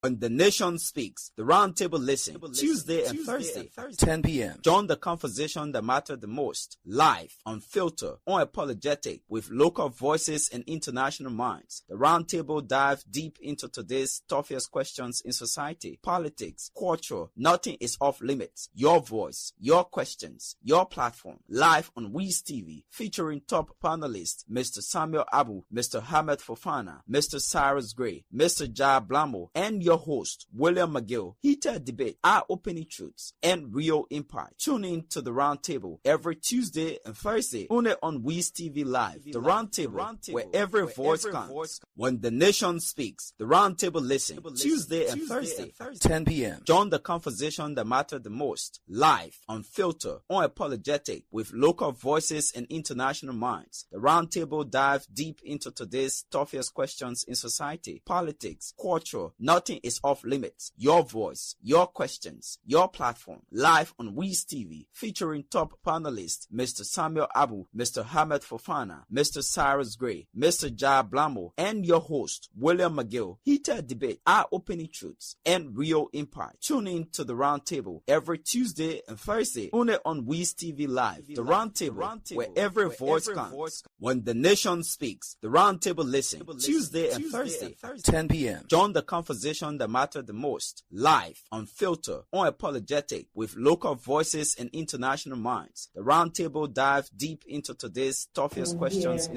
When the Nation Speaks, the Roundtable Listen, Tuesday and Thursday, 10 p.m. Join the conversation that matter the most, live, unfiltered, unapologetic, with local voices and international minds. The Roundtable dive deep into today's toughest questions in society, politics, culture. Nothing is off limits. Your voice, your questions, your platform. Live on Wiz TV, featuring top panelists, Mr. Samuel Abu, Mr. Hamed Fofana, Mr. Cyrus Gray, Mr. Jai Blamo, and your host, William McGill. Heated debate, eye-opening truths, and real impact. Tune in to the Roundtable every Tuesday and Thursday, only on Wiz TV Live. The Roundtable, where every voice counts. When the Nation Speaks, the Roundtable Listen, Tuesday and Thursday, 10 p.m. Join the conversation that matter the most, live, unfiltered, unapologetic, with local voices and international minds. The Roundtable dive deep into today's toughest questions in society, politics, culture. Nothing is off limits. Your voice, your questions, your platform. Live on Wiz TV, featuring top panelists, Mr. Samuel Abu, Mr. Hamed Fofana, Mr. Cyrus Gray, Mr. Jai Blamo, and your host, William McGill. Heated debate, eye-opening truths, and real impact. Tune in to the Roundtable every Tuesday and Thursday, only on Wiz TV Live. The Roundtable, where every voice counts. When the Nation Speaks, the Roundtable Listen, Tuesday and Thursday, 10 p.m. Join the conversation that matter the most, live, unfiltered, unapologetic, with local voices and international minds. The Roundtable dive deep into today's toughest questions.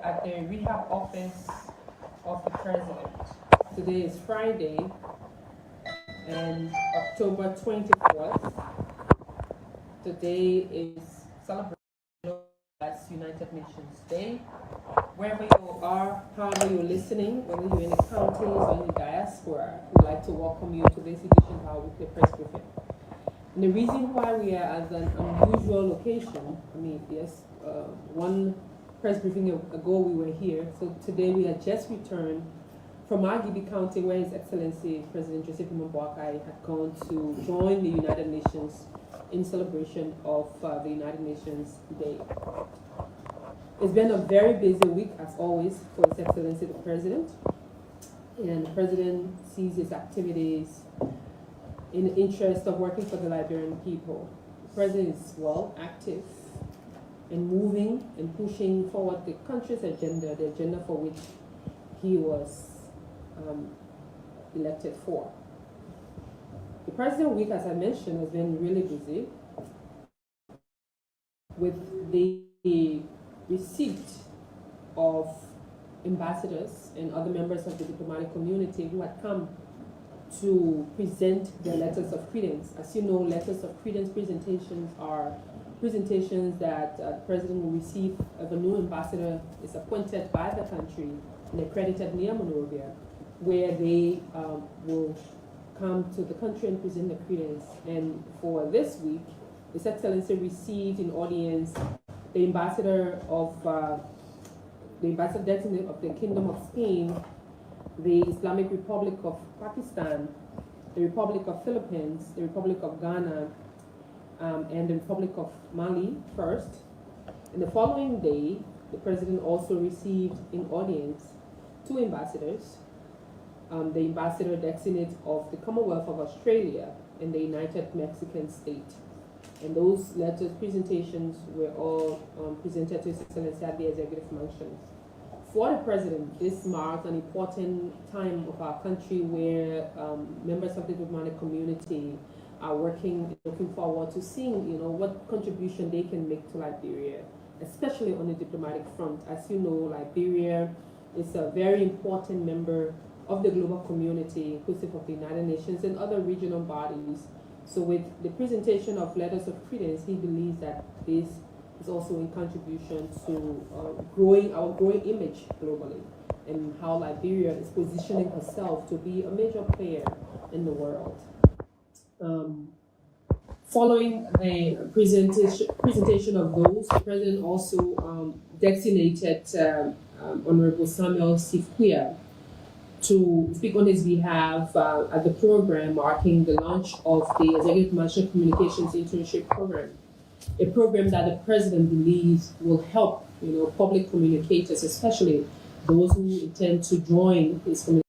At the rehab office of the president. Today is Friday, and October 24th. Today is celebrated as United Nations Day. Wherever you are, however you're listening, whether you're in the counties or in the diaspora, we'd like to welcome you to this edition of our weekly press briefing. And the reason why we are at an unusual location, one press briefing ago we were here, so today we had just returned from Agribi County, where His Excellency President Joseph Boakai had gone to join the United Nations in celebration of the United Nations Day. It's been a very busy week, as always, for His Excellency the President. And the President sees his activities in the interest of working for the Liberian people. The President is active in moving and pushing forward the country's agenda, the agenda for which he was elected for. The President Week, as I mentioned, has been really busy with the receipt of ambassadors and other members of the diplomatic community who had come to present their letters of credence. As you know, letters of credence presentations are presentations that the President will receive if a new ambassador is appointed by the country and accredited near Monrovia, where they will come to the country and present the credence. And for this week, His Excellency received in audience the ambassador designate of the Kingdom of Spain, the Islamic Republic of Pakistan, the Republic of Philippines, the Republic of Ghana, and the Republic of Mali first. And the following day, the President also received in audience two ambassadors, the ambassador designate of the Commonwealth of Australia and the United Mexican State. And those letters presentations were all presented to His Excellency at the Executive Mansion. For the President, this marks an important time of our country where members of the diplomatic community are working, looking forward to seeing, what contribution they can make to Liberia, especially on the diplomatic front. As you know, Liberia is a very important member of the global community, inclusive of the United Nations and other regional bodies. So with the presentation of letters of credence, he believes that this is also in contribution to our growing image globally, and how Liberia is positioning herself to be a major player in the world. Following the presentation of those, the President also designated Honorable Samuel Sifkuya to speak on his behalf at the program marking the launch of the Executive Mansion Communications Internship Program, a program that the President believes will help, public communicators, especially those who intend to join his communication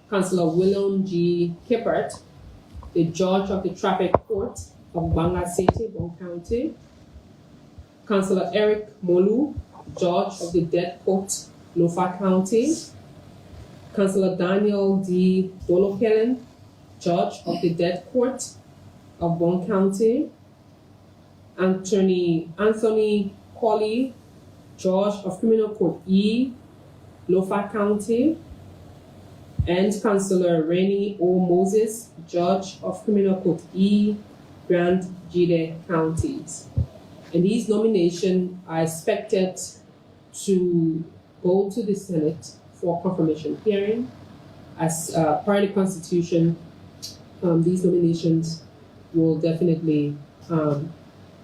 Councillor William G. Kippert, the Judge of the Traffic Court of Banga City, Bon County. Councillor Eric Molu, Judge of the Dead Court, Lofa County. Councillor Daniel D. Dolokelen, Judge of the Dead Court of Bon County. Anthony Colley, Judge of Criminal Court E, Lofa County. And Councillor Rennie O. Moses, Judge of Criminal Court E, Grand Jide counties. And these nominations are expected to go to the Senate for confirmation hearing. As per the Constitution, these nominations will definitely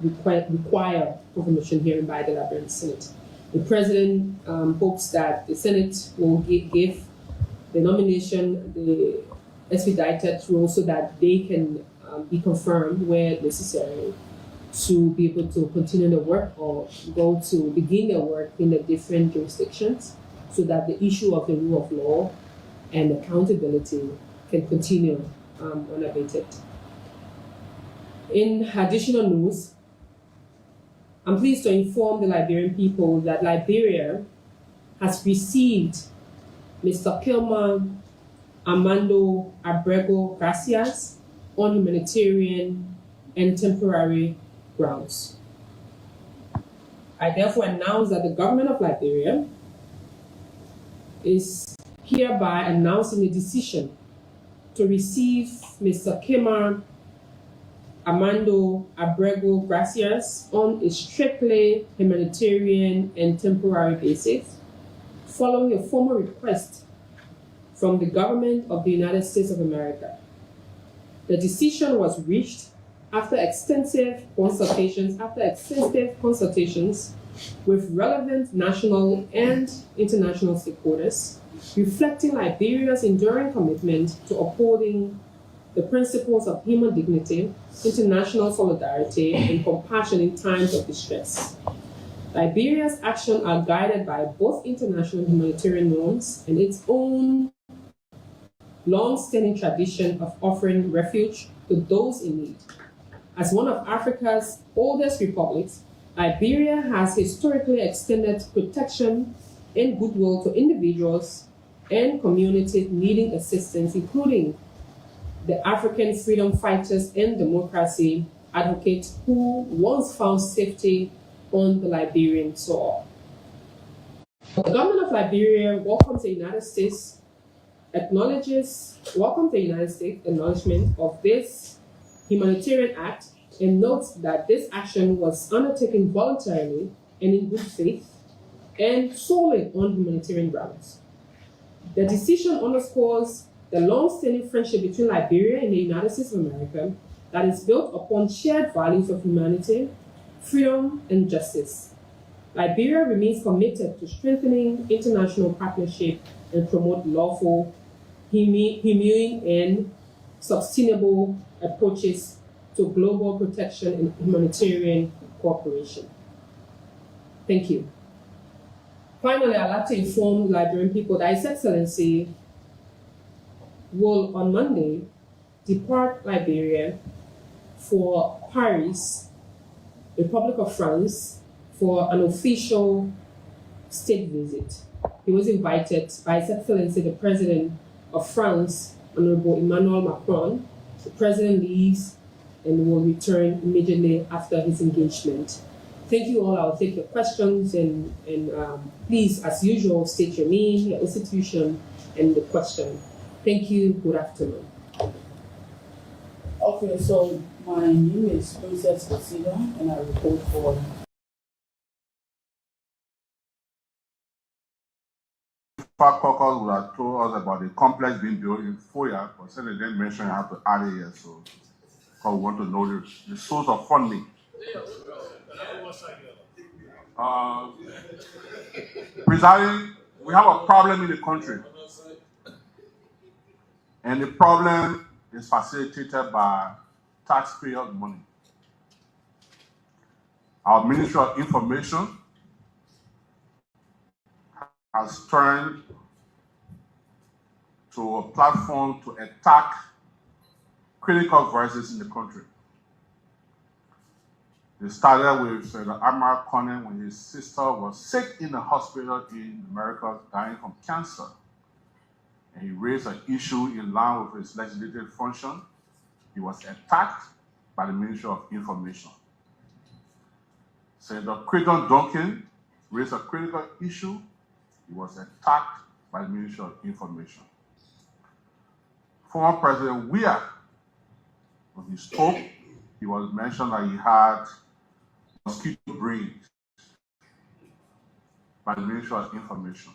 require confirmation hearing by the Liberian Senate. The President hopes that the Senate will give the nomination the expedited rule so that they can be confirmed where necessary to be able to continue the work or go to begin their work in the different jurisdictions so that the issue of the rule of law and accountability can continue unabated. In additional news, I'm pleased to inform the Liberian people that Liberia has received Mr. Kilmer Armando Abrego Gracias on humanitarian and temporary grounds. I therefore announce that the government of Liberia is hereby announcing a decision to receive Mr. Kilmer Armando Abrego Gracias on a strictly humanitarian and temporary basis, following a formal request from the government of the United States of America. The decision was reached after extensive consultations with relevant national and international stakeholders, reflecting Liberia's enduring commitment to upholding the principles of human dignity, international solidarity, and compassion in times of distress. Liberia's actions are guided by both international humanitarian norms and its own long-standing tradition of offering refuge to those in need. As one of Africa's oldest republics, Liberia has historically extended protection and goodwill to individuals and communities needing assistance, including the African freedom fighters and democracy advocates who once found safety on the Liberian soil. The government of Liberia welcomes the United States acknowledgement of this humanitarian act and notes that this action was undertaken voluntarily and in good faith and solely on humanitarian grounds. The decision underscores the long-standing friendship between Liberia and the United States of America that is built upon shared values of humanity, freedom, and justice. Liberia remains committed to strengthening international partnership and promote lawful, humane, and sustainable approaches to global protection and humanitarian cooperation. Thank you. Finally, I'd like to inform Liberian people that His Excellency will, on Monday, depart Liberia for Paris, Republic of France, for an official state visit. He was invited by His Excellency, the President of France, Honorable Emmanuel Macron. The President leaves and will return immediately after his engagement. Thank you all. I'll take your questions and please, as usual, state your name, your institution, and the question. Thank you. Good afternoon. Okay, so my name is Princess Casida, and I report for Park Caucus would have told us about the complex being built in Foya, but since they didn't mention I have to add it here, so because we want to know the source of funding. Presiding, we have a problem in the country, and the problem is facilitated by taxpayer money. Our Ministry of Information has turned to a platform to attack critical voices in the country. It started with Senator Amar Conan when his sister was sick in the hospital in America, dying from cancer. And he raised an issue in line with his legislative function. He was attacked by the Ministry of Information. Senator Creighton Duncan raised a critical issue. He was attacked by the Ministry of Information. Former President Weah, when he spoke, he was mentioned that he had mosquito brains by the Ministry of Information.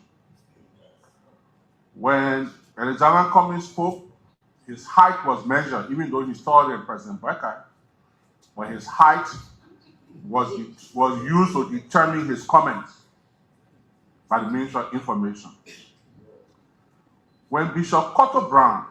When Alexander Cummings spoke, his height was measured, even though he's taller than President Boakai, but his height was used to determine his comments by the Ministry of Information. When Bishop Cotto Brown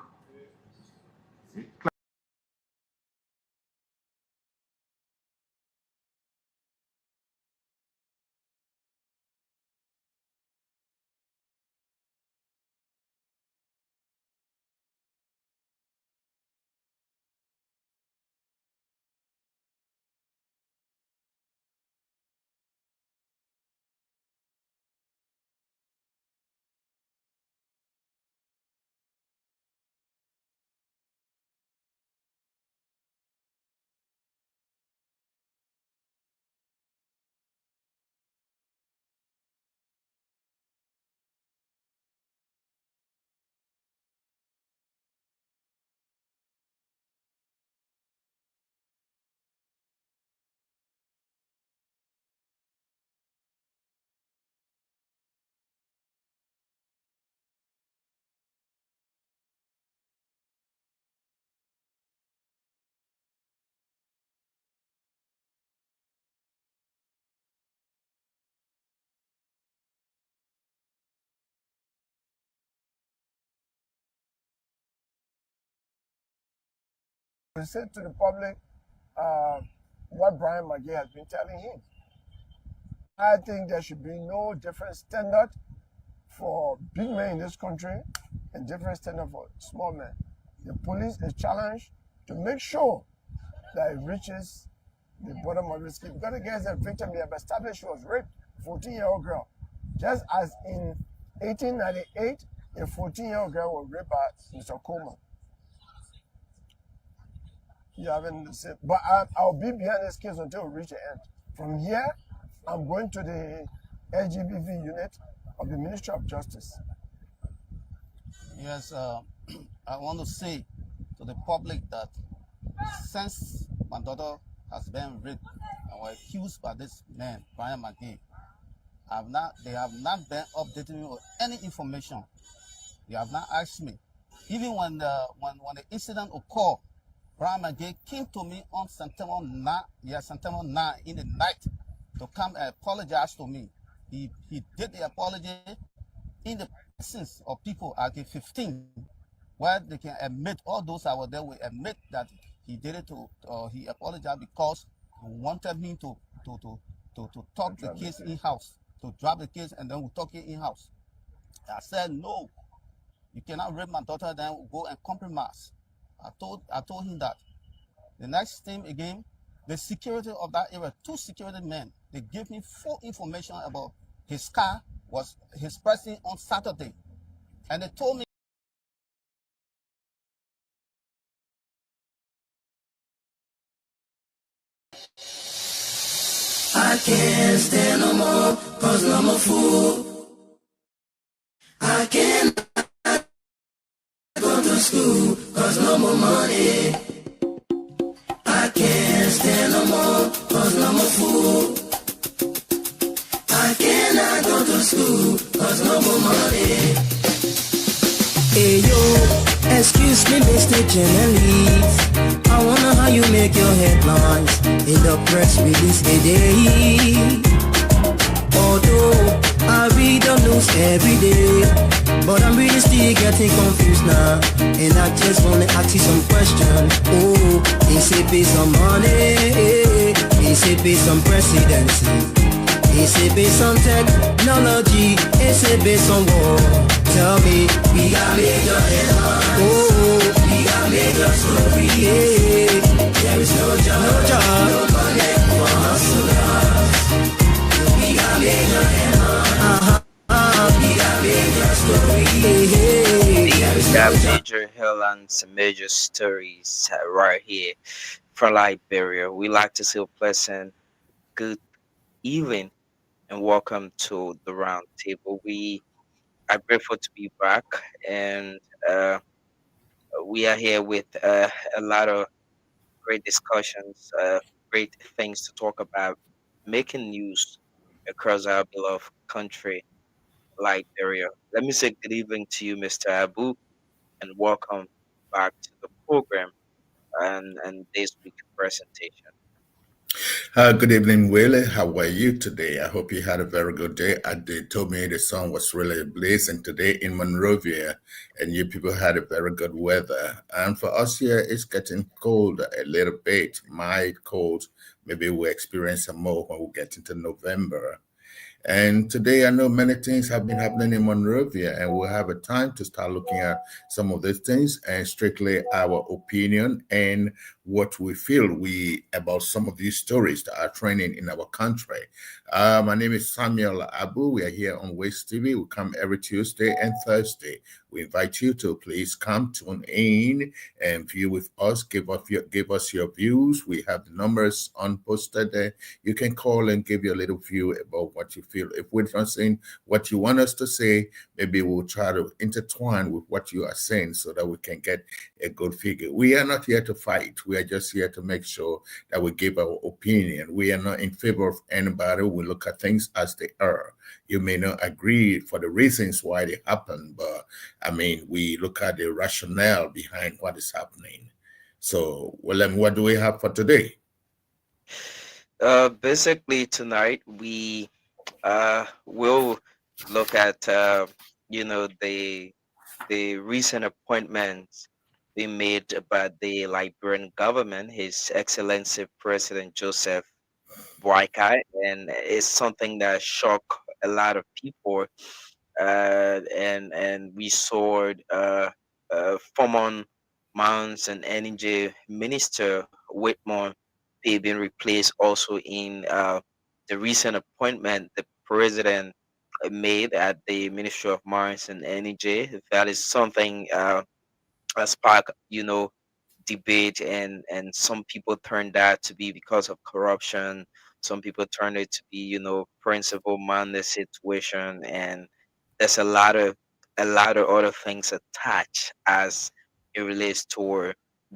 We said to the public what Brian McGee has been telling him. I think there should be no different standard for big men in this country and different standard for small men. The police is challenged to make sure that it reaches the bottom of the scale. Because against the victim, they have established she was raped, 14-year-old girl. Just as in 1898, a 14-year-old girl was raped by Mr. Coleman. You haven't said, but I'll be behind this case until we reach the end. From here, I'm going to the LGBV unit of the Ministry of Justice. Yes, I want to say to the public that since my daughter has been raped and was accused by this man, Brian McGee, they have not been updating me with any information. They have not asked me. Even when the incident occurred, Brian McGee came to me on September 9 in the night to come and apologize to me. He did the apology in the presence of people at the 15, where they can admit, all those that were there will admit that he did it he apologized because he wanted me to talk the case in-house, to drop the case and then we'll talk it in-house. I said, no, you cannot rape my daughter, then we'll go and compromise. I told him that. The next thing again, the security of that area, 2 security men, they gave me full information about his car was his person on Saturday. And they told me I can't stand no more, cause I'm a fool. I can't go to school, cause no more money. I can't stand no more, cause I'm a fool. I cannot go to school, cause no more money. Hey yo, excuse me Mr. Genevieve, I wonder how you make your headlines in the press release today. Although I read the news every day, but I'm really still getting confused now, and I just wanna ask you some questions. Oh, they say pay some money, they say pay some presidency. Et c'est based on technology, et c'est based on war. Tell me, we got major headlines. Oh, we got major stories. Yeah. There is no job, no money for hustlers. We got major headlines. We got major stories. We got major headlines and major stories right here from Liberia. We like to say a pleasant good evening and welcome to the round table. We are grateful to be back, and we are here with a lot of great discussions, great things to talk about, making news across our beloved country, Liberia. Let me say good evening to you, Mr. Abu, and welcome back to the program and this week's presentation. Good evening, Willie. How are you today? I hope you had a very good day. They told me the sun was really blazing today in Monrovia, and you people had a very good weather. And for us here, it's getting cold a little bit, mild cold. Maybe we'll experience some more when we get into November. And today, I know many things have been happening in Monrovia, and we'll have a time to start looking at some of these things and strictly our opinion and what we feel about some of these stories that are trending in our country. My name is Samuel Abu. We are here on Waste TV. We come every Tuesday and Thursday. We invite you to please come, tune in, and view with us. Give us your views. We have the numbers posted there. You can call and give your little view about what you feel. If we're not saying what you want us to say, maybe we'll try to intertwine with what you are saying so that we can get a good figure. We are not here to fight. We are just here to make sure that we give our opinion. We are not in favor of anybody. We look at things as they are. You may not agree for the reasons why they happen, but I mean, we look at the rationale behind what is happening. So, Willem, what do we have for today? Basically, tonight we will look at the recent appointments being made by the Liberian government, His Excellency President Joseph Boakai, and it's something that shocked a lot of people. And we saw former Mines and Energy Minister Whitmore being replaced also in the recent appointment the president made at the Ministry of Mines and Energy. That is something spark debate, and some people turned that to be because of corruption. Some people turned it to be principal mandate situation, and there's a lot of other things attached as it relates to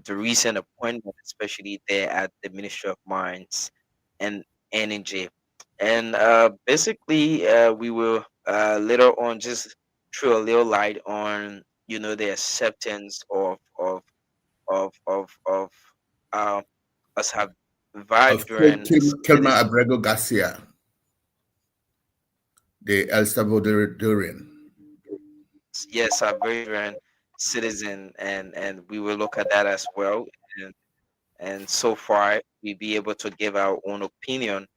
the recent appointment, especially there at the Ministry of Mines and Energy. And basically, we will later on just throw a little light on the acceptance of us have Of Vadran Kilma Abrego Garcia, the El Salvadorian. Yes, a Vadran citizen, and we will look at that as well. And so far, we be able to give our own opinion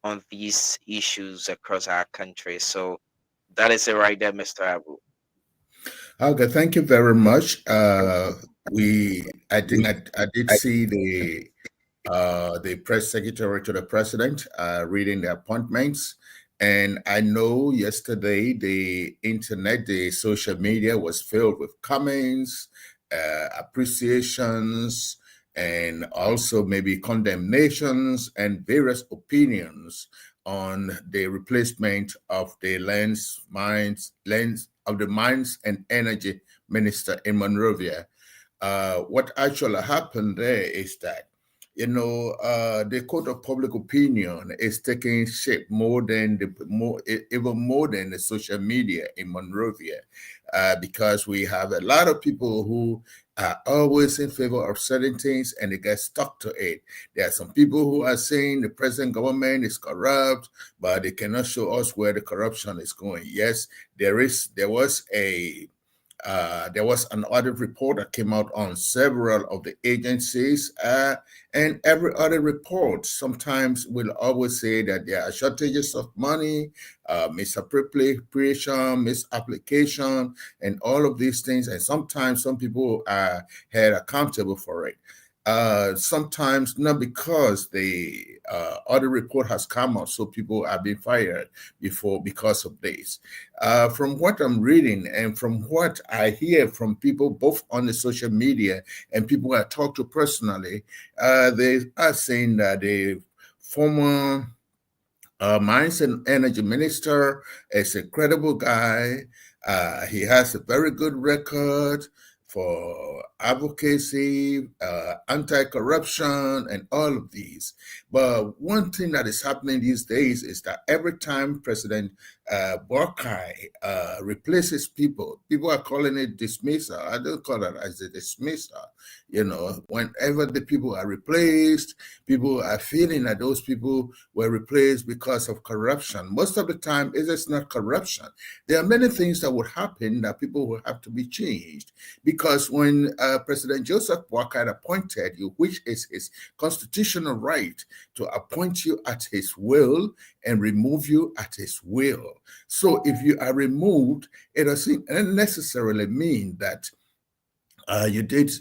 on these issues across our country. So that is it right there, Mr. Abu. Okay, thank you very much. I think I did see the press secretary to the president reading the appointments, and I know yesterday the internet, the social media was filled with comments, appreciations, and also maybe condemnations and various opinions on the replacement of the mines and energy minister in Monrovia. What actually happened there is that the court of public opinion is taking shape even more than the social media in Monrovia, because we have a lot of people who are always in favor of certain things and they get stuck to it. There are some people who are saying the present government is corrupt, but they cannot show us where the corruption is going. Yes, there was a there was an audit report that came out on several of the agencies, and every audit report sometimes will always say that there are shortages of money, misappropriation, misapplication, and all of these things. And sometimes some people are held accountable for it. Sometimes not because the audit report has come out, so people have been fired because of this. From what I'm reading and from what I hear from people both on the social media and people I talk to personally, they are saying that the former Mines and Energy Minister is a credible guy. He has a very good record for advocacy, anti-corruption, and all of these. But one thing that is happening these days is that every time President Boakai replaces people are calling it dismissal. I don't call it as a dismissal. You know, whenever the people are replaced, people are feeling that those people were replaced because of corruption. Most of the time, it is not corruption. There are many things that would happen that people will have to be changed. Because when President Joseph Boakai appointed you, which is his constitutional right to appoint you at his will and remove you at his will. So if you are removed, it doesn't necessarily mean that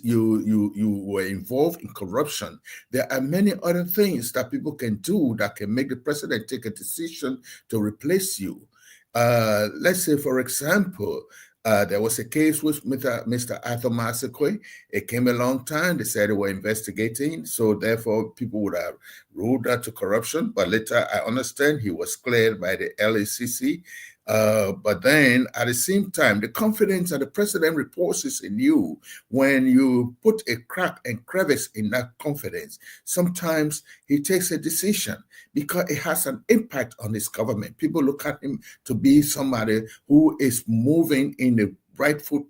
you were involved in corruption. There are many other things that people can do that can make the president take a decision to replace you. Let's say, for example, there was a case with Mr. Arthur Masekwe. It came a long time. They said they were investigating, so therefore people would have ruled that to corruption. But later, I understand he was cleared by the LACC. But then at the same time, the confidence that the president reposes in you, when you put a crack and crevice in that confidence, sometimes he takes a decision because it has an impact on his government. People look at him to be somebody who is moving in the rightful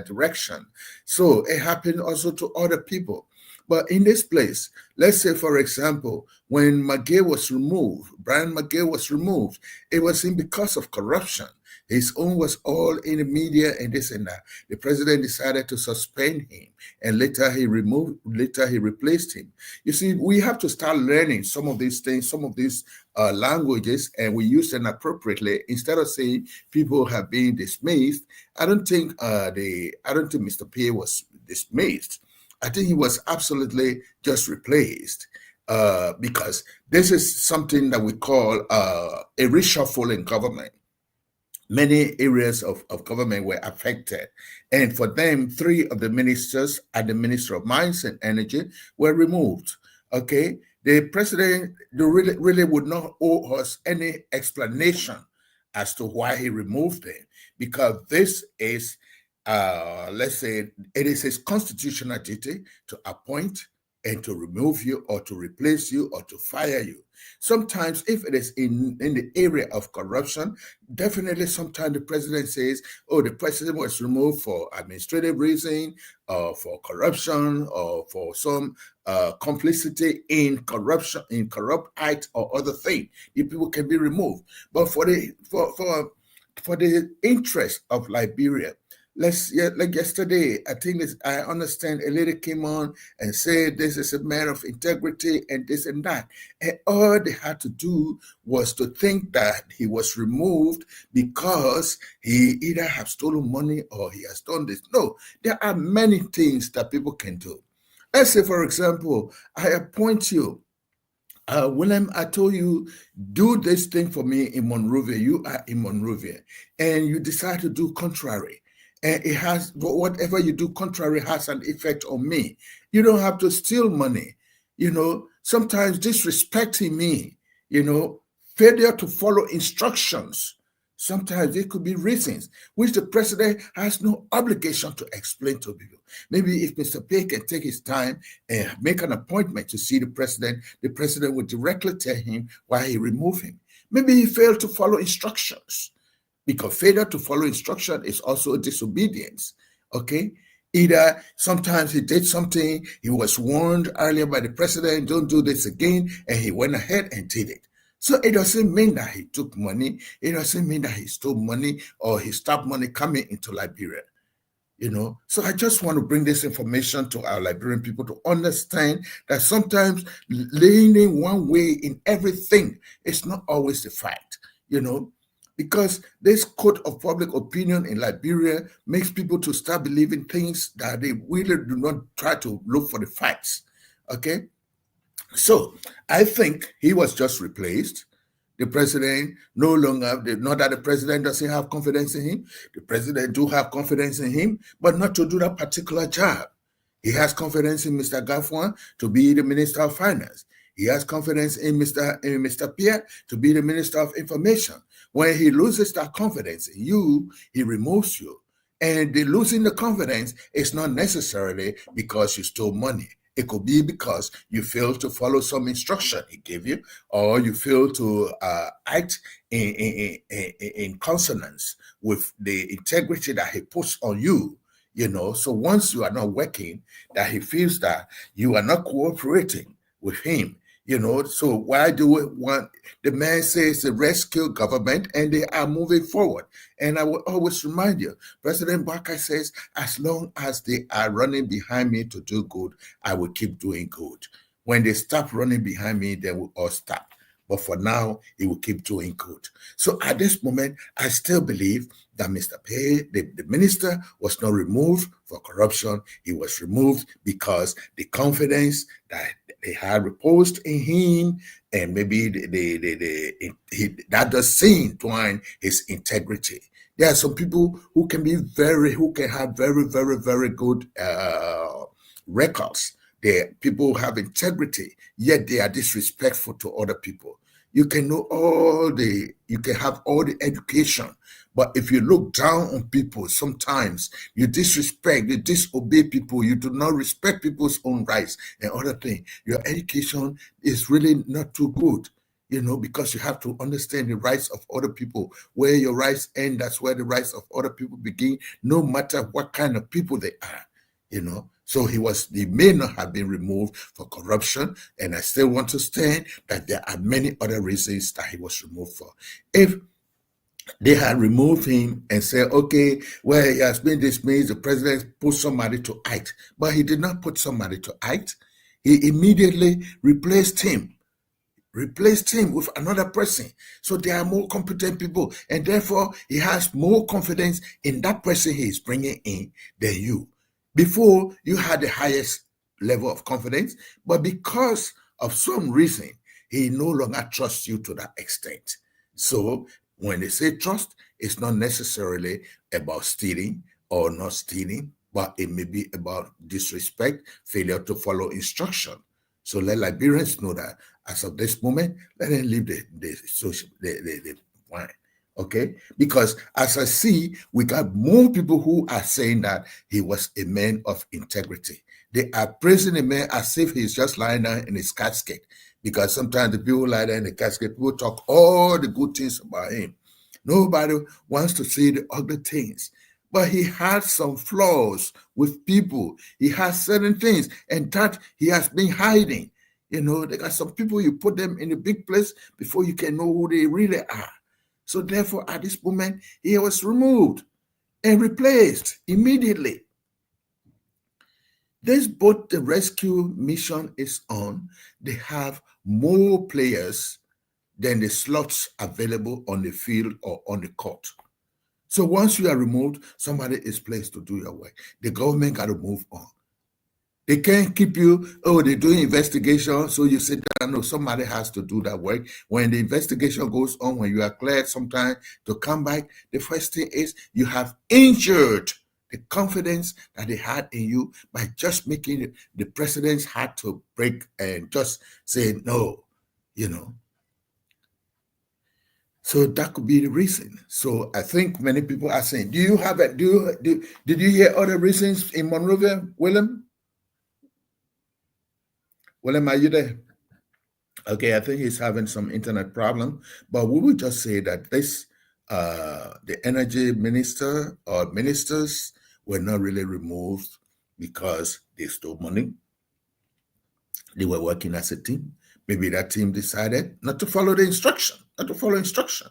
direction. So it happened also to other people. But in this place, let's say, for example, when Magee was removed, Brian Magee was removed, it wasn't because of corruption. His own was all in the media and this and that. The president decided to suspend him, and later he replaced him. You see, we have to start learning some of these things, some of these languages, and we use them appropriately instead of saying people have been dismissed. I don't think Mr. P was dismissed. I think he was absolutely just replaced because this is something that we call a reshuffle in government. Many areas of government were affected. And for them, 3 of the ministers and the Minister of Mines and Energy were removed. Okay, the president really would not owe us any explanation as to why he removed them, because this is let's say it is his constitutional duty to appoint and to remove you or to replace you or to fire you. Sometimes if it is in the area of corruption, definitely sometimes the president says, oh, the president was removed for administrative reason or for corruption or for some complicity in corruption, in corrupt act or other thing. The people can be removed. But for the interest of Liberia, like yesterday, I think I understand a lady came on and said this is a man of integrity and this and that. And all they had to do was to think that he was removed because he either have stolen money or he has done this. No, there are many things that people can do. Let's say, for example, I appoint you. William, I told you, do this thing for me in Monrovia. You are in Monrovia. And you decide to do contrary. And it has, whatever you do contrary has an effect on me. You don't have to steal money. You know, sometimes disrespecting me, you know, failure to follow instructions. Sometimes it could be reasons which the president has no obligation to explain to people. Maybe if Mr. P can take his time and make an appointment to see the president will directly tell him why he removed him. Maybe he failed to follow instructions, because failure to follow instruction is also a disobedience, okay? Either sometimes he did something, he was warned earlier by the president, don't do this again, and he went ahead and did it. So it doesn't mean that he took money, it doesn't mean that he stole money or he stopped money coming into Liberia. you know. So I just want to bring this information to our Liberian people to understand that sometimes leaning one way in everything is not always the fact, you know, because this code of public opinion in Liberia makes people to start believing things that they really do not try to look for the facts, okay? So I think he was just replaced. The president no longer, not that the president doesn't have confidence in him. The president do have confidence in him, but not to do that particular job. He has confidence in Mr. Gafwan to be the Minister of Finance. He has confidence in Mr. Pierre to be the Minister of Information. When he loses that confidence in you, he removes you. And the losing the confidence is not necessarily because you stole money. It could be because you failed to follow some instruction he gave you, or you failed to act in consonance with the integrity that he puts on you, you know. So once you are not working, that he feels that you are not cooperating with him, you know. So why do we want, the man says the rescue government and they are moving forward. And I will always remind you, President Barker says, as long as they are running behind me to do good, I will keep doing good. When they stop running behind me, they will all stop. But for now, he will keep doing good. So at this moment, I still believe that Mr. Pei, the minister, was not removed for corruption. He was removed because the confidence that they had reposed in him, and maybe that does seem to find his integrity. There are some people who can have very, very good records. People have integrity, yet they are disrespectful to other people. You can know you can have all the education, but if you look down on people, sometimes you disrespect, you disobey people, you do not respect people's own rights and other things. Your education is really not too good, you know, because you have to understand the rights of other people. Where your rights end, that's where the rights of other people begin, no matter what kind of people they are, you know. So he may not have been removed for corruption, and I still want to stand that there are many other reasons that he was removed for. If they had removed him and said, okay, well, he has been dismissed, the president put somebody to act, but he did not put somebody to act. He immediately replaced him with another person. So there are more competent people, and therefore he has more confidence in that person he is bringing in than you. Before, you had the highest level of confidence, but because of some reason, he no longer trusts you to that extent. So when they say trust, it's not necessarily about stealing or not stealing, but it may be about disrespect, failure to follow instruction. So let Liberians know that as of this moment, let them leave the wine. Okay, because as I see, we got more people who are saying that he was a man of integrity. They are praising a man as if he's just lying down in his casket, because sometimes the people lie down in the casket, people talk all the good things about him. Nobody wants to see the ugly things. But he had some flaws with people. He has certain things, and that he has been hiding. You know, there are some people, you put them in a big place before you can know who they really are. So therefore, at this moment, he was removed and replaced immediately. This boat the rescue mission is on, they have more players than the slots available on the field or on the court. So once you are removed, somebody is placed to do your work. The government got to move on. They can't keep you, they're doing investigation, so you sit down, no, somebody has to do that work. When the investigation goes on, when you are cleared sometime to come back, the first thing is you have injured the confidence that they had in you by just making it, the president's heart to break and just say no, you know. So that could be the reason. So I think many people are saying, did you hear other reasons in Monrovia, William? William, are you there? Okay, I think he's having some internet problem, but we will just say that this, the energy minister or ministers were not really removed because they stole money. They were working as a team. Maybe that team decided not to follow the instruction, not to follow instruction.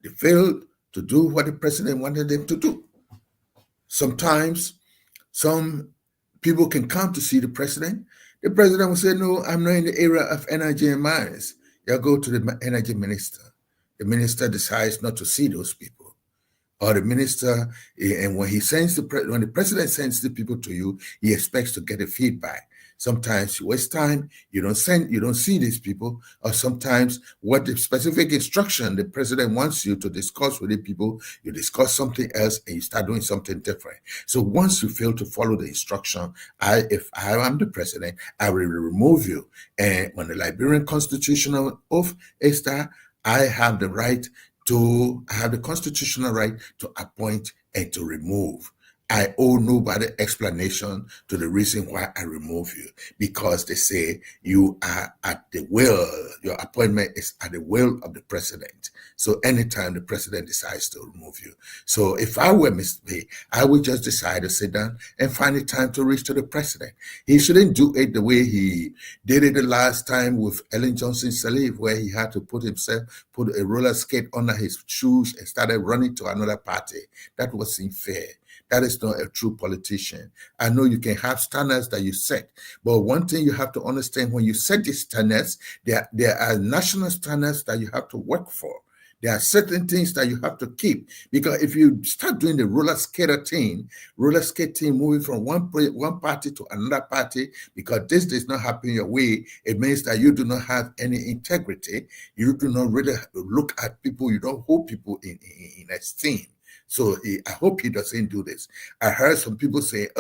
They failed to do what the president wanted them to do. Sometimes some people can come to see the president. The president will say, no, I'm not in the area of energy and mines. You'll go to the energy minister. The minister decides not to see those people. Or the minister, and when the president sends the people to you, he expects to get a feedback. Sometimes you waste time, you don't see these people, or sometimes what the specific instruction the president wants you to discuss with the people, you discuss something else and you start doing something different. So once you fail to follow the instruction, if I am the president, I will remove you. And when the Liberian constitutional oath is that, I have the constitutional right to appoint and to remove. I owe nobody explanation to the reason why I remove you, because they say you are at the will, your appointment is at the will of the president. So anytime the president decides to remove you. So if I were Mr. P, I would just decide to sit down and find the time to reach to the president. He shouldn't do it the way he did it the last time with Ellen Johnson Sirleaf, where he had to put a roller skate under his shoes and started running to another party. That was unfair. That is not a true politician. I know you can have standards that you set, but one thing you have to understand, when you set these standards, there are national standards that you have to work for. There are certain things that you have to keep, because if you start doing the roller skate team moving from one party to another party, because this does not happen your way, it means that you do not have any integrity. You do not really look at people. You don't hold people in esteem. So I hope he doesn't do this. I heard some people say,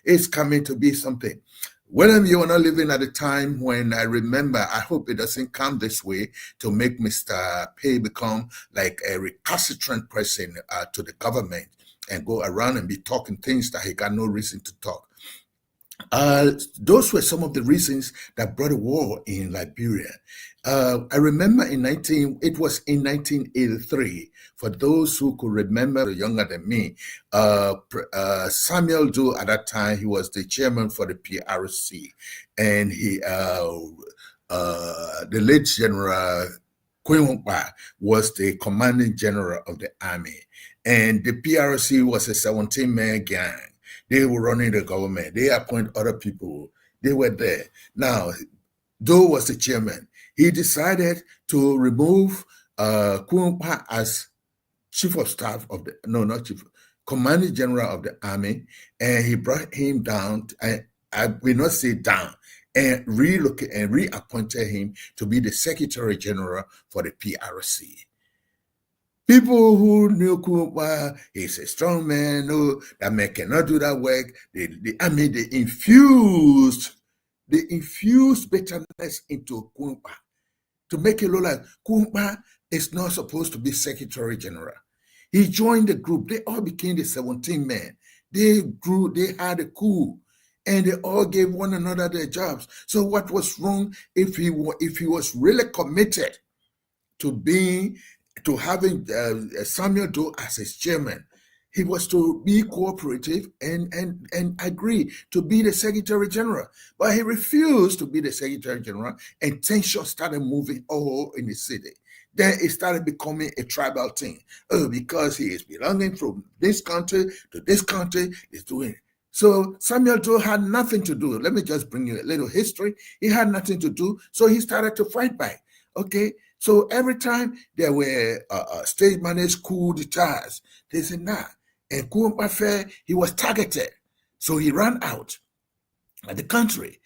it's coming to be something. When you are not living at a time when I remember, I hope it doesn't come this way to make Mr. Pay become like a recalcitrant person to the government and go around and be talking things that he got no reason to talk. Those were some of the reasons that brought a war in Liberia. I remember it was in 1983. For those who could remember, younger than me, Samuel Doe at that time, he was the chairman for the PRC, and the late General Kwenkwa was the commanding general of the army, and the PRC was a 17-man gang. They were running the government. They appoint other people. They were there. Now, Doe was the chairman. He decided to remove Kwenkwa as chief of staff of commanding general of the army, and he brought him down, I will not say down, and reappointed him to be the secretary general for the PRC. People who knew Kwenkwa, he's a strong man, no, that man cannot do that work. They infused bitterness into Kwenkwa to make it look like Kwenkwa is not supposed to be secretary general. He joined the group. They all became the 17 men. They grew, they had a coup, and they all gave one another their jobs. So what was wrong if he was really committed to having Samuel Doe as his chairman? He was to be cooperative and agree to be the secretary general. But he refused to be the secretary general, and tension started moving all in the city. Then it started becoming a tribal thing. Because he is belonging from this country to this country, he's doing it. So Samuel Doe had nothing to do. Let me just bring you a little history. He had nothing to do, so he started to fight back. Okay, so every time there were state-managed coup d'etats, they said, nah. And Kwenkwa, he was targeted. So he ran out of the country.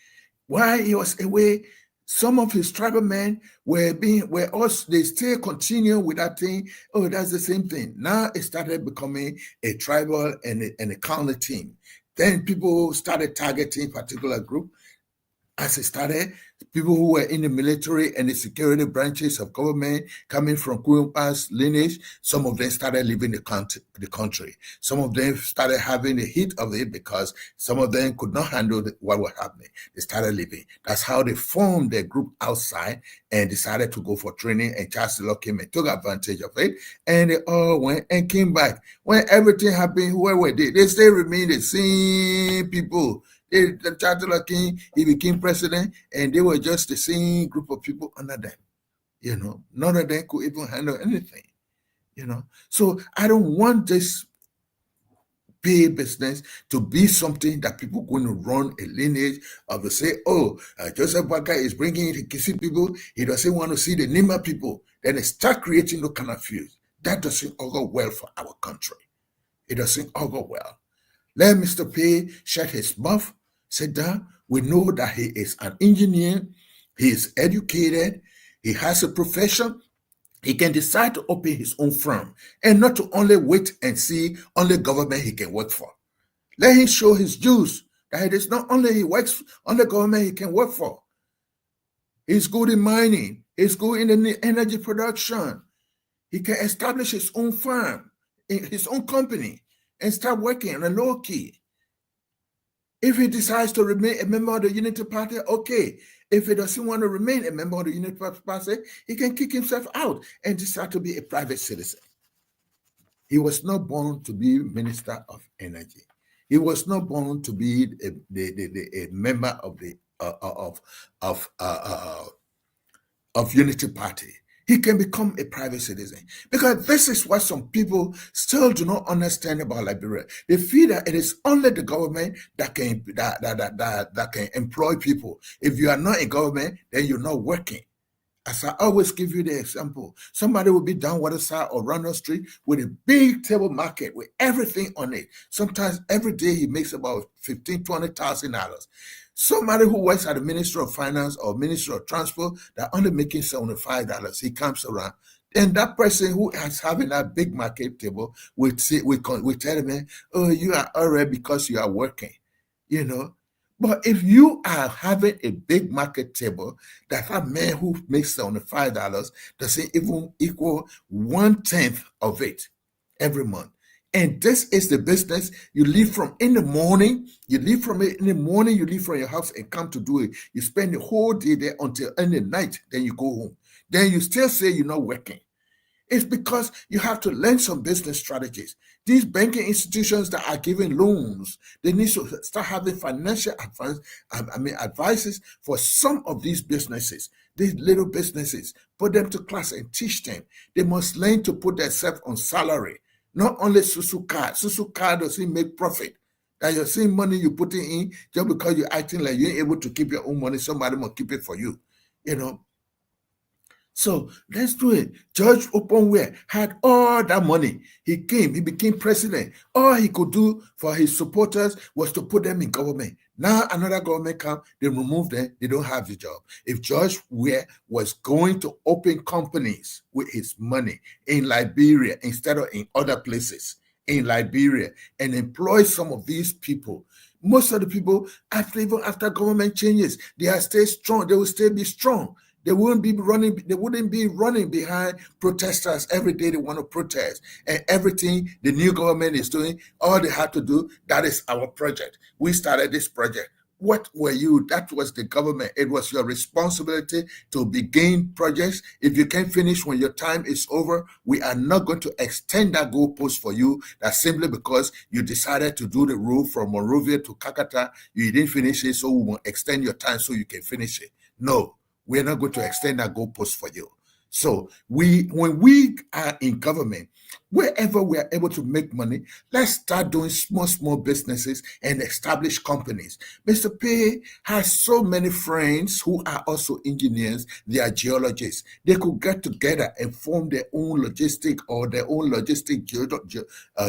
While he was away, some of his tribal men they still continue with that thing. Oh, that's the same thing. Now it started becoming a tribal and a county team. Then people started targeting particular group. As it started, people who were in the military and the security branches of government coming from Kwenkwa's lineage, some of them started leaving the country. Some of them started having the heat of it because some of them could not handle what was happening. They started leaving. That's how they formed their group outside and decided to go for training, and Charles Taylor came and took advantage of it, and they all went and came back. When everything happened, whoever they still remained the same people. The Charles Taylor King, he became president, and they were just the same group of people under them. None of them could even handle anything. So I don't want this big business to be something that people going to run a lineage of the say, oh, Joseph Boakai is bringing in the Kisi people. He doesn't want to see the Nima people. Then they start creating those kind of views. That doesn't augur well for our country. It doesn't augur well. Let Mr. P shut his mouth, sit down. We know that he is an engineer. He is educated. He has a profession. He can decide to open his own firm and not to only wait and see only government he can work for. Let him show his dues that it is not only he works on the government he can work for. He's good in mining. He's good in the energy production. He can establish his own firm, his own company, and start working on a low key. If he decides to remain a member of the Unity Party, okay. If he doesn't want to remain a member of the Unity Party, he can kick himself out and decide to be a private citizen. He was not born to be Minister of Energy. He was not born to be a member of the Unity Party. He can become a private citizen, because this is what some people still do not understand about Liberia. They feel that it is only the government that can employ people. If you are not in government, then you're not working. As I always give you the example, somebody will be down Waterside or Ronald Street with a big table market with everything on it. Sometimes every day he makes about $15,000 to $20,000. Somebody who works at the Ministry of Finance or Ministry of Transport that only making $75, he comes around. And that person who is having that big market table will tell him, oh, you are alright because you are working, you know. But if you are having a big market table, that man who makes $75 doesn't even equal 1/10 of it every month. And this is the business you leave from in the morning. You leave from your house and come to do it. You spend the whole day there until in the night, then you go home. Then you still say you're not working. It's because you have to learn some business strategies. These banking institutions that are giving loans, they need to start having financial advices for some of these businesses, these little businesses. Put them to class and teach them. They must learn to put themselves on salary. Not only Susu card doesn't make profit. That you're seeing money you put it in just because you're acting like you're able to keep your own money, somebody must keep it for you, you know. So let's do it. George Oponwe had all that money. He became president. All he could do for his supporters was to put them in government. Now another government comes, they remove them, they don't have the job. If George Weah was going to open companies with his money in Liberia instead of in other places, in Liberia, and employ some of these people, most of the people, even after government changes, they are still strong, they will still be strong. They wouldn't be running behind protesters every day. They want to protest, and everything the new government is doing, all they have to do, that is our project. We started this project. What were you? That was the government. It was your responsibility to begin projects. If you can't finish when your time is over, we are not going to extend that goalpost for you. That's simply because you decided to do the route from Monrovia to Kakata. You didn't finish it, so we will extend your time so you can finish it. No. We're not going to extend that goalpost for you. So when we are in government, wherever we are able to make money, let's start doing small businesses and establish companies. Mr. P has so many friends who are also engineers. They are geologists. They could get together and form their own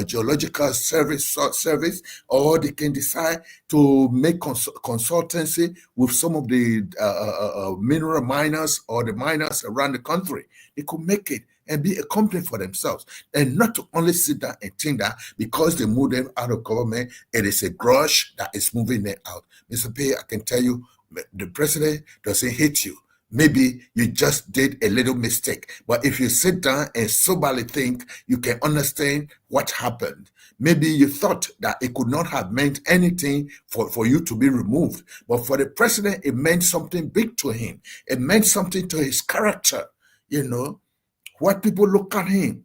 geological service, or they can decide to make consultancy with some of the mineral miners or the miners around the country. They could make it and be a company for themselves, and not to only sit down and think that because they move them out of government, it is a grudge that is moving them out. Mr. P, I can tell you, the president doesn't hate you. Maybe you just did a little mistake. But if you sit down and soberly think, you can understand what happened. Maybe you thought that it could not have meant anything for you to be removed. But for the president, it meant something big to him. It meant something to his character. You know, what people look at him,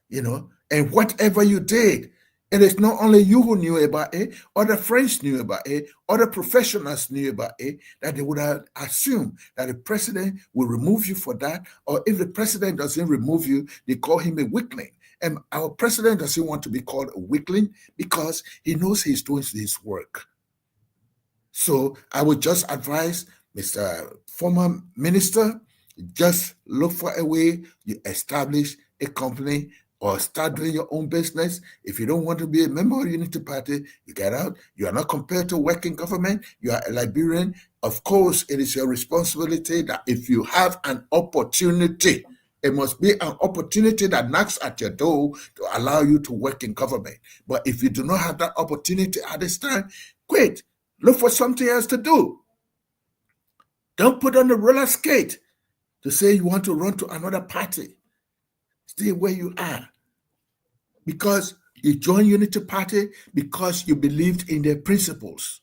you know, and whatever you did, it is not only you who knew about it, other friends knew about it, other professionals knew about it, that they would have assumed that the president will remove you for that, or if the president doesn't remove you, they call him a weakling. And our president doesn't want to be called a weakling because he knows he's doing his work. So I would just advise Mr. Former Minister, just look for a way you establish a company or start doing your own business. If you don't want to be a member of the Unity Party, you get out. You are not compelled to work in government. You are a Liberian. Of course, it is your responsibility that if you have an opportunity, it must be an opportunity that knocks at your door to allow you to work in government. But if you do not have that opportunity at this time, quit. Look for something else to do. Don't put on the roller skate to say you want to run to another party. Stay where you are. Because you joined Unity Party because you believed in their principles.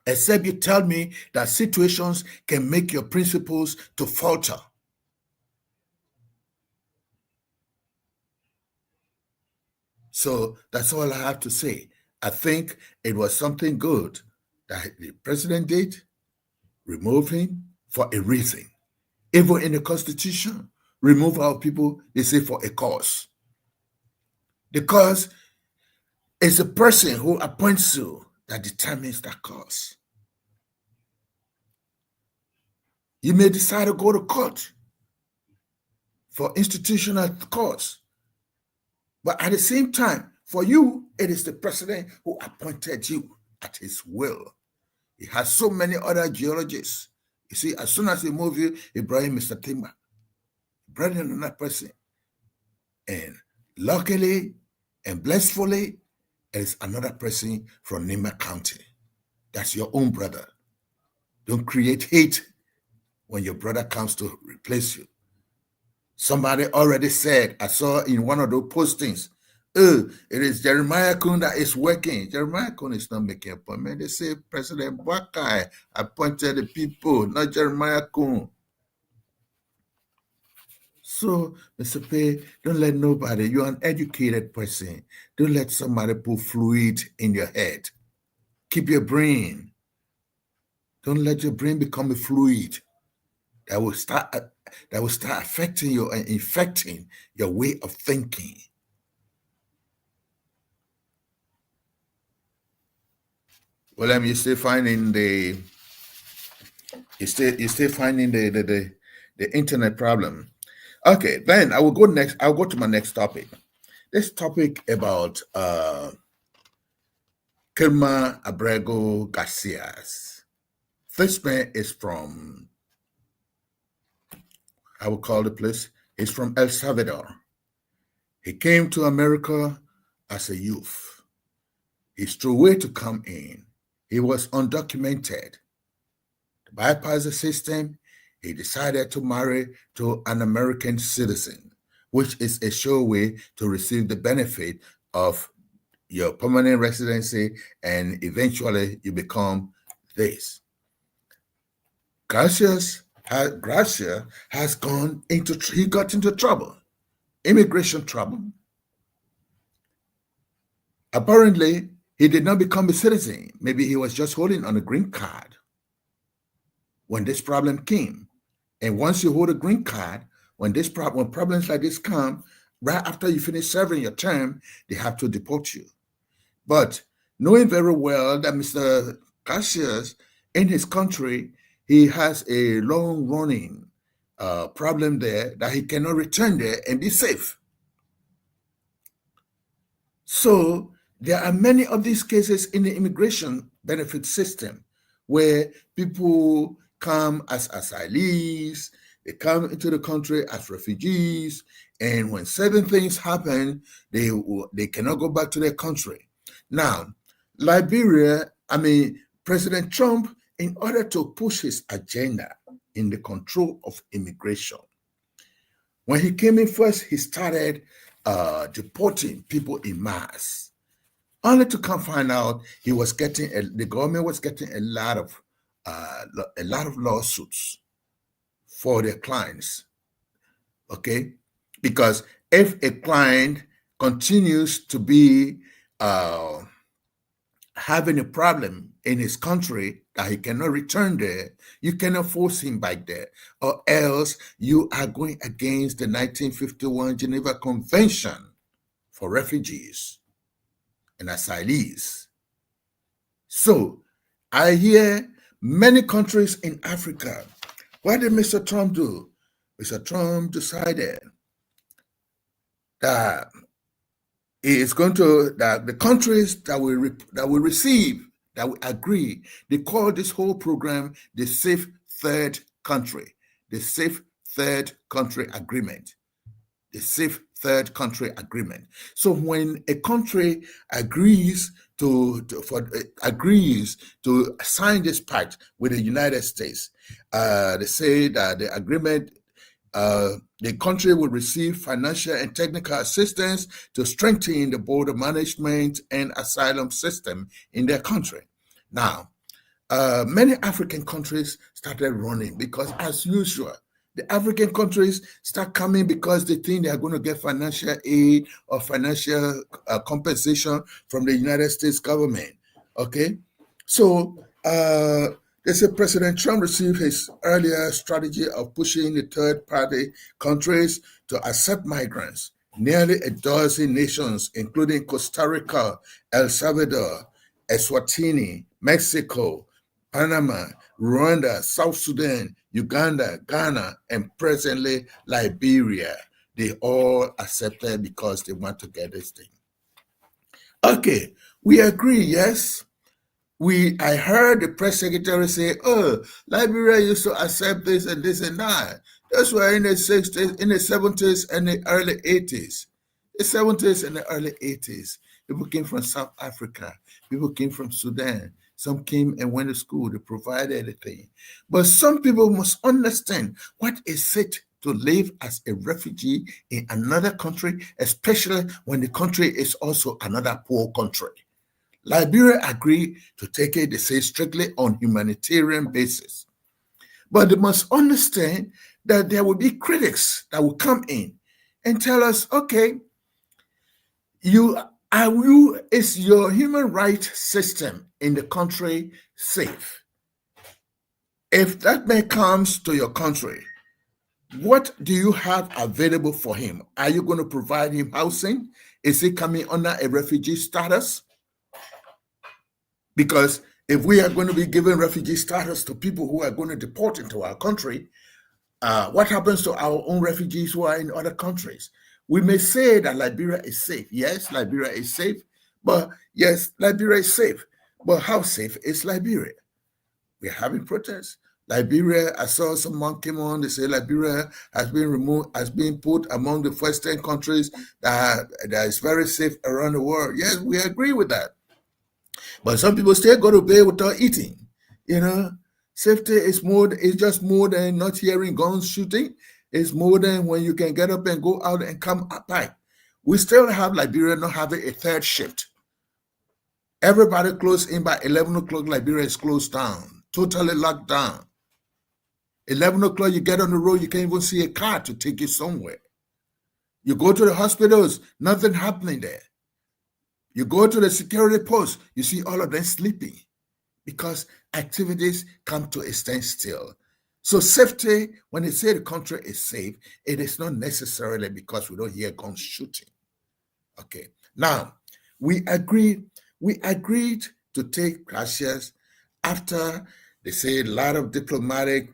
Except you tell me that situations can make your principles to falter. So that's all I have to say. I think it was something good that the president did, remove him for a reason. Even in the Constitution, remove our people, they say for a cause. The cause is the person who appoints you that determines that cause. You may decide to go to court for institutional cause, but at the same time, for you, it is the president who appointed you at his will. He has so many other geologists. You see, as soon as he moved you, he brought in Mr. Timber. He brought in another person. And luckily and blissfully, there is another person from Nima County. That's your own brother. Don't create hate when your brother comes to replace you. Somebody already said, I saw in one of those postings, it is Jeremiah Kun that is working. Jeremiah Kun is not making an appointment. They say President Buckeye appointed the people, not Jeremiah Kun. So, Mr. Pei, don't let nobody, you're an educated person. Don't let somebody put fluid in your head. Keep your brain. Don't let your brain become a fluid that will start affecting you and infecting your way of thinking. Well, you still finding the internet problem. Okay, then I will go next. I'll go to my next topic. This topic about Kilma Abrego Garcias. This man is from, I will call the place, he's from El Salvador. He came to America as a youth. He strove away to come in. He was undocumented. To bypass the system, he decided to marry to an American citizen, which is a sure way to receive the benefit of your permanent residency, and eventually you become this. Gracia has got into trouble, immigration trouble. Apparently, he did not become a citizen. Maybe he was just holding on a green card when this problem came. And once you hold a green card, when problems like this come, right after you finish serving your term, they have to deport you. But knowing very well that Mr. Cassius, in his country, he has a long-running problem there that he cannot return there and be safe. So there are many of these cases in the immigration benefit system where people come as asylees, they come into the country as refugees, and when certain things happen, they cannot go back to their country. Now, President Trump, in order to push his agenda in the control of immigration, when he came in first, he started deporting people in mass, only to come find out the government was getting a lot of lawsuits for their clients. Okay, because if a client continues to be having a problem in his country that he cannot return there, you cannot force him back there, or else you are going against the 1951 Geneva Convention for refugees and asylees. So I hear many countries in Africa. What did Mr. Trump do? Mr. Trump decided that that the countries that will receive, that will agree, they call this whole program the Safe Third Country, the Safe Third Country Agreement, the Safe Third Country Agreement. So when a country agrees to sign this pact with the United States, they say that the agreement, the country will receive financial and technical assistance to strengthen the border management and asylum system in their country. Now, many African countries started running because, as usual, the African countries start coming because they think they are going to get financial aid or financial compensation from the United States government. Okay, so they said President Trump received his earlier strategy of pushing the third-party countries to accept migrants. Nearly a dozen nations, including Costa Rica, El Salvador, Eswatini, Mexico, Panama, Rwanda, South Sudan, Uganda, Ghana, and presently Liberia, they all accepted because they want to get this thing. Okay, we agree, yes. I heard the press secretary say, oh, Liberia used to accept this and that. Those were in the 60s, in the 70s, and the early 80s. The 70s and the early 80s. People came from South Africa. People came from Sudan. Some came and went to school. They provided everything. But some people must understand what is it to live as a refugee in another country, especially when the country is also another poor country. Liberia agreed to take it, they say, strictly on humanitarian basis. But they must understand that there will be critics that will come in and tell us, okay, is your human rights system in the country safe? If that man comes to your country, what do you have available for him? Are you going to provide him housing? Is he coming under a refugee status? Because if we are going to be giving refugee status to people who are going to deport into our country, what happens to our own refugees who are in other countries? We may say that Liberia is safe. Yes, Liberia is safe. But yes, Liberia is safe. But how safe is Liberia? We're having protests. Liberia, I saw someone came on, they say Liberia has been removed, has been put among the Western countries that is very safe around the world. Yes, we agree with that. But some people still go to bed without eating. You know, safety is just more than not hearing guns shooting. It's more than when you can get up and go out and come back. We still have Liberia not having a third shift. Everybody closed in by 11 o'clock. Liberia is closed down, totally locked down. 11 o'clock, you get on the road, you can't even see a car to take you somewhere. You go to the hospitals, nothing happening there. You go to the security post, you see all of them sleeping because activities come to a standstill. So safety, when they say the country is safe, it is not necessarily because we don't hear guns shooting. Okay. Now, we agreed to take Gracias after they say a lot of diplomatic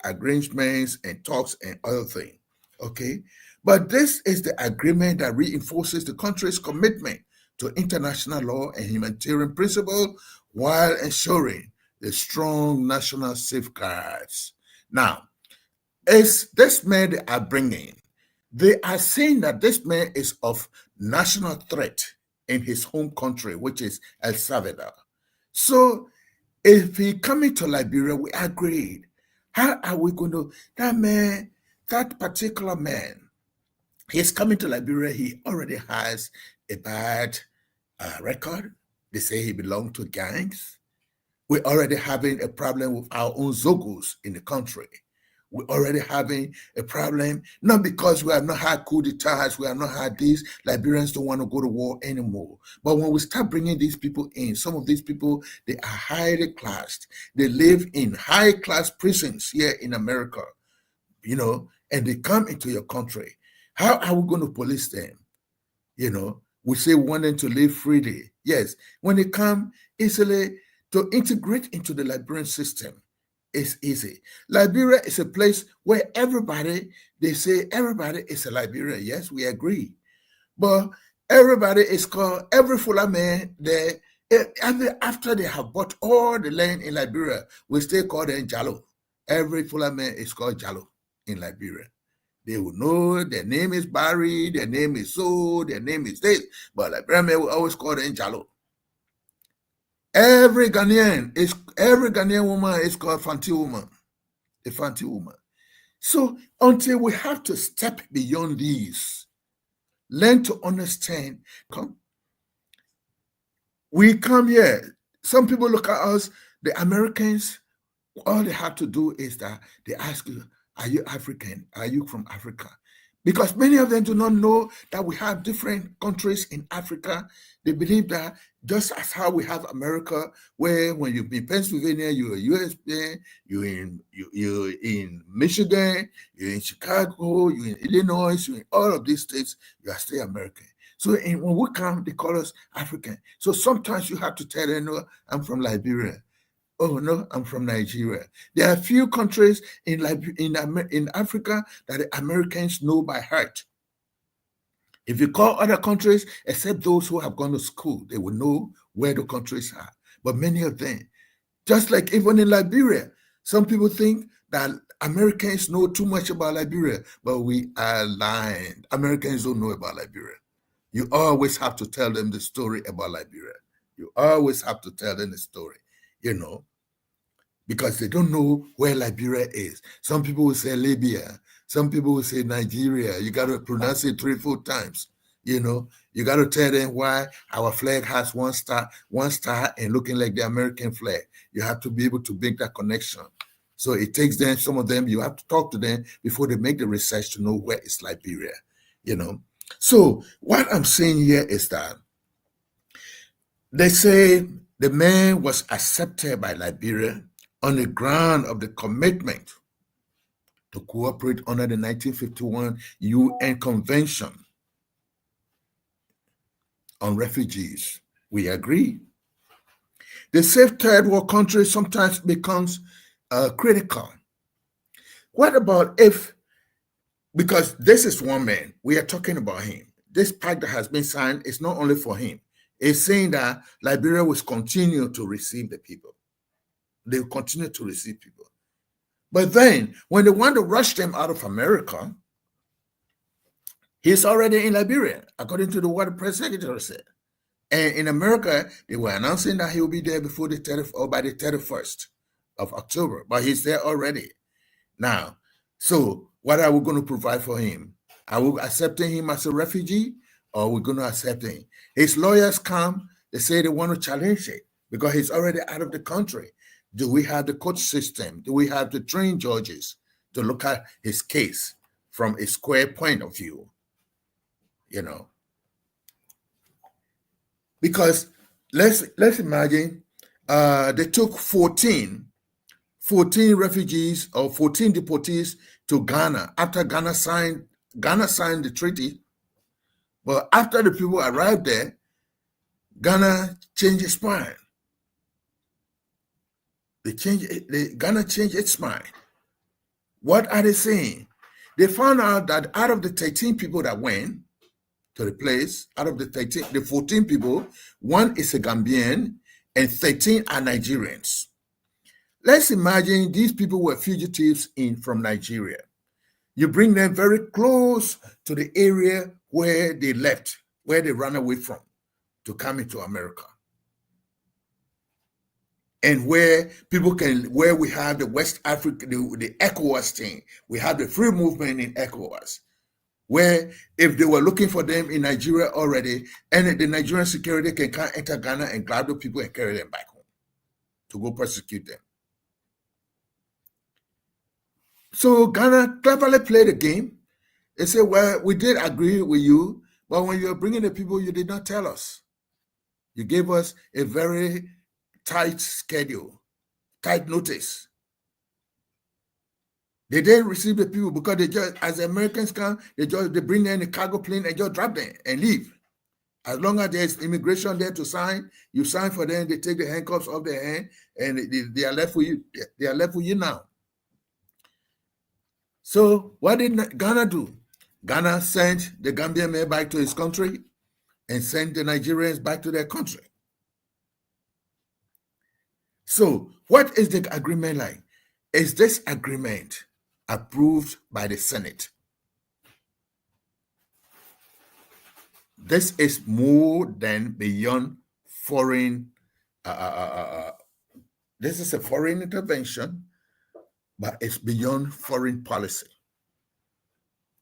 arrangements and talks and other things. Okay. But this is the agreement that reinforces the country's commitment to international law and humanitarian principle while ensuring the strong national safeguards. Now, as this man they are bringing, they are saying that this man is of national threat in his home country, which is El Salvador. So if he coming to Liberia, we agreed. How are we going to, that particular man, he's coming to Liberia, he already has a bad record. They say he belonged to gangs. We're already having a problem with our own Zogos in the country. We're already having a problem, not because we have not had coup d'etats, we have not had this. Liberians don't want to go to war anymore. But when we start bringing these people in, some of these people, they are highly classed. They live in high-class prisons here in America, and they come into your country. How are we going to police them? We say we want them to live freely. Yes, when they come easily to integrate into the Liberian system, it's easy. Liberia is a place where they say everybody is a Liberian. Yes, we agree. But everybody is called, every Fulani man there, after they have bought all the land in Liberia, we still call them Jalo. Every Fulani man is called Jalo in Liberia. They will know their name is Barry, their name is so, their name is this, but Liberian man will always call them Jalo. Every Ghanaian woman is called Fanti woman, a Fanti woman. So until we have to step beyond these, learn to understand, we come here. Some people look at us, the Americans, all they have to do is that they ask you, are you African? Are you from Africa? Because many of them do not know that we have different countries in Africa. They believe that just as how we have America, where when you're in Pennsylvania, you're a US, you're in Michigan, you're in Chicago, you're in Illinois, you're in all of these states, you are still American. So when we come, they call us African. So sometimes you have to tell them, no, I'm from Liberia. Oh no, I'm from Nigeria. There are a few countries in Africa that the Americans know by heart. If you call other countries, except those who have gone to school, they will know where the countries are. But many of them, just like even in Liberia, some people think that Americans know too much about Liberia, but we are lying. Americans don't know about Liberia. You always have to tell them the story about Liberia. You always have to tell them the story. Because they don't know where Liberia is. Some people will say Libya. Some people will say Nigeria. You got to pronounce it 3-4 times. You got to tell them why our flag has one star and looking like the American flag. You have to be able to make that connection. So it takes them, some of them, you have to talk to them before they make the research to know where is Liberia. So what I'm saying here is that they say the man was accepted by Liberia on the ground of the commitment to cooperate under the 1951 UN Convention on Refugees. We agree. The safe third world country sometimes becomes critical. What about if, because this is one man, we are talking about him. This pact that has been signed is not only for him. It's saying that Liberia will continue to receive the people. They will continue to receive people. But then, when they want to rush them out of America, he's already in Liberia, according to what the press secretary said. And in America, they were announcing that he will be there before the 30th or by the 31st of October, but he's there already. Now, so what are we going to provide for him? Are we accepting him as a refugee, or are we going to accept him? His lawyers come, they say they want to challenge it because he's already out of the country. Do we have the court system? Do we have the trained judges to look at his case from a square point of view? Because let's imagine they took 14 refugees or 14 deportees to Ghana after Ghana signed the treaty. But after the people arrived there, Ghana changed its mind. Ghana changed its mind. What are they saying? They found out that out of the 13 people that went to the place, out of the 14 people, one is a Gambian and 13 are Nigerians. Let's imagine these people were fugitives from Nigeria. You bring them very close to the area where they left, where they ran away from to come into America. And where we have the West Africa, the ECOWAS thing, we have the free movement in ECOWAS, where if they were looking for them in Nigeria already, and the Nigerian security can enter Ghana and grab the people and carry them back home to go persecute them. So Ghana cleverly played the game. They said, well, we did agree with you, but when you were bringing the people, you did not tell us. You gave us a very tight schedule, tight notice. They didn't receive the people because they just, as the Americans come, they bring them in a cargo plane and just drop them and leave. As long as there's immigration there to sign, you sign for them, they take the handcuffs off their hand, and they are left with you. They are left with you now. So what did Ghana do? Ghana sent the Gambian man back to his country and sent the Nigerians back to their country. So what is the agreement like? Is this agreement approved by the Senate? This is more than beyond foreign, this is a foreign intervention, but it's beyond foreign policy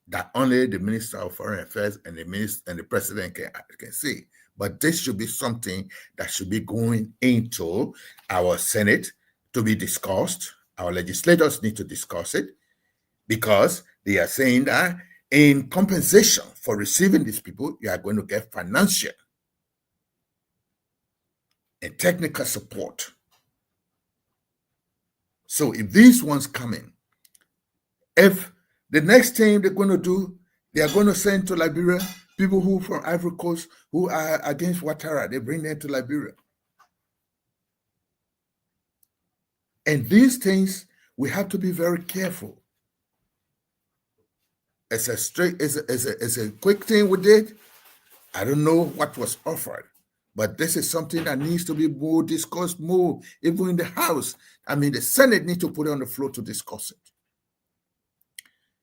that only the Minister of Foreign Affairs and the President can see. But this should be something that should be going into our Senate to be discussed. Our legislators need to discuss it because they are saying that in compensation for receiving these people, you are going to get financial and technical support. So if these ones come in, if the next thing they're going to do, they are going to send to Liberia people who from Ivory Coast who are against Ouattara, they bring them to Liberia. And these things, we have to be very careful. It's a quick thing we did. I don't know what was offered, but this is something that needs to be more discussed more, even in the House. I mean, the Senate needs to put it on the floor to discuss it.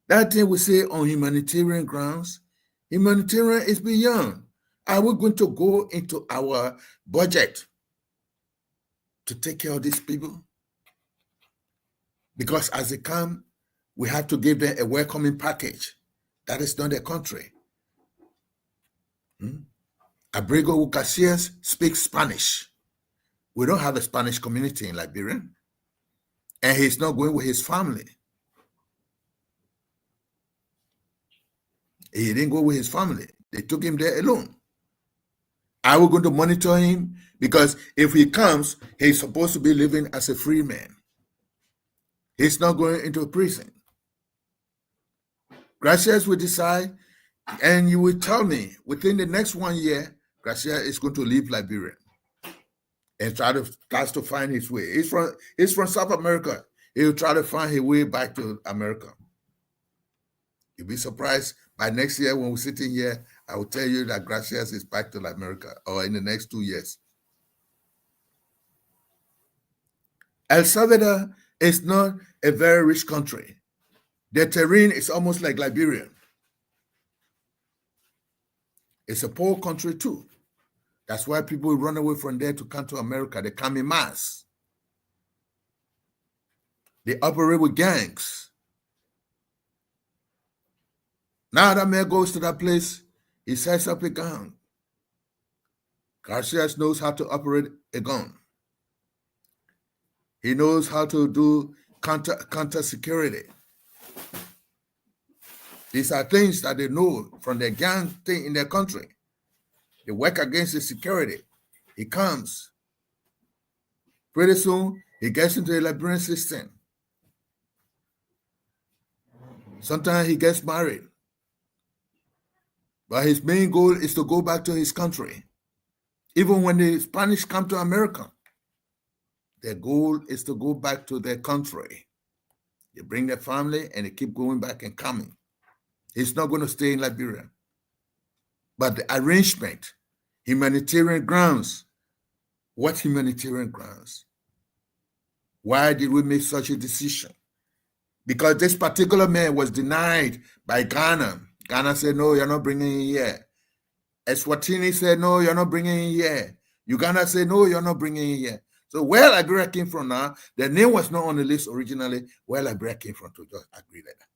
That thing we say on humanitarian grounds, humanitarian is beyond. Are we going to go into our budget to take care of these people? Because as they come, we have to give them a welcoming package. That is not their country. Abrego Casillas speaks Spanish. We don't have a Spanish community in Liberia. And he's not going with his family. He didn't go with his family. They took him there alone. Are we going to monitor him? Because if he comes, he's supposed to be living as a free man. He's not going into prison. Gracias will decide, and you will tell me within the next 1 year, Gracias is going to leave Liberia and try to find his way. He's from South America. He will try to find his way back to America. You'll be surprised by next year when we're sitting here, I will tell you that Gracias is back to America, or in the next 2 years. El Salvador is not a very rich country. Their terrain is almost like Liberia. It's a poor country too. That's why people run away from there to come to America. They come in mass. They operate with gangs. Now that man goes to that place, he sets up a gun. Garcia knows how to operate a gun. He knows how to do counter security. These are things that they know from their gang thing in their country. They work against the security. He comes. Pretty soon, he gets into the Liberian system. Sometimes he gets married. But his main goal is to go back to his country. Even when the Spanish come to America, their goal is to go back to their country. They bring their family and they keep going back and coming. He's not going to stay in Liberia. But the arrangement, humanitarian grounds. What humanitarian grounds? Why did we make such a decision? Because this particular man was denied by Ghana. Ghana said, no, you're not bringing him here. Eswatini said, no, you're not bringing him here. Uganda said, no, you're not bringing him here. So where Liberia came from now, the name was not on the list originally. Where Liberia came from to just agree like that.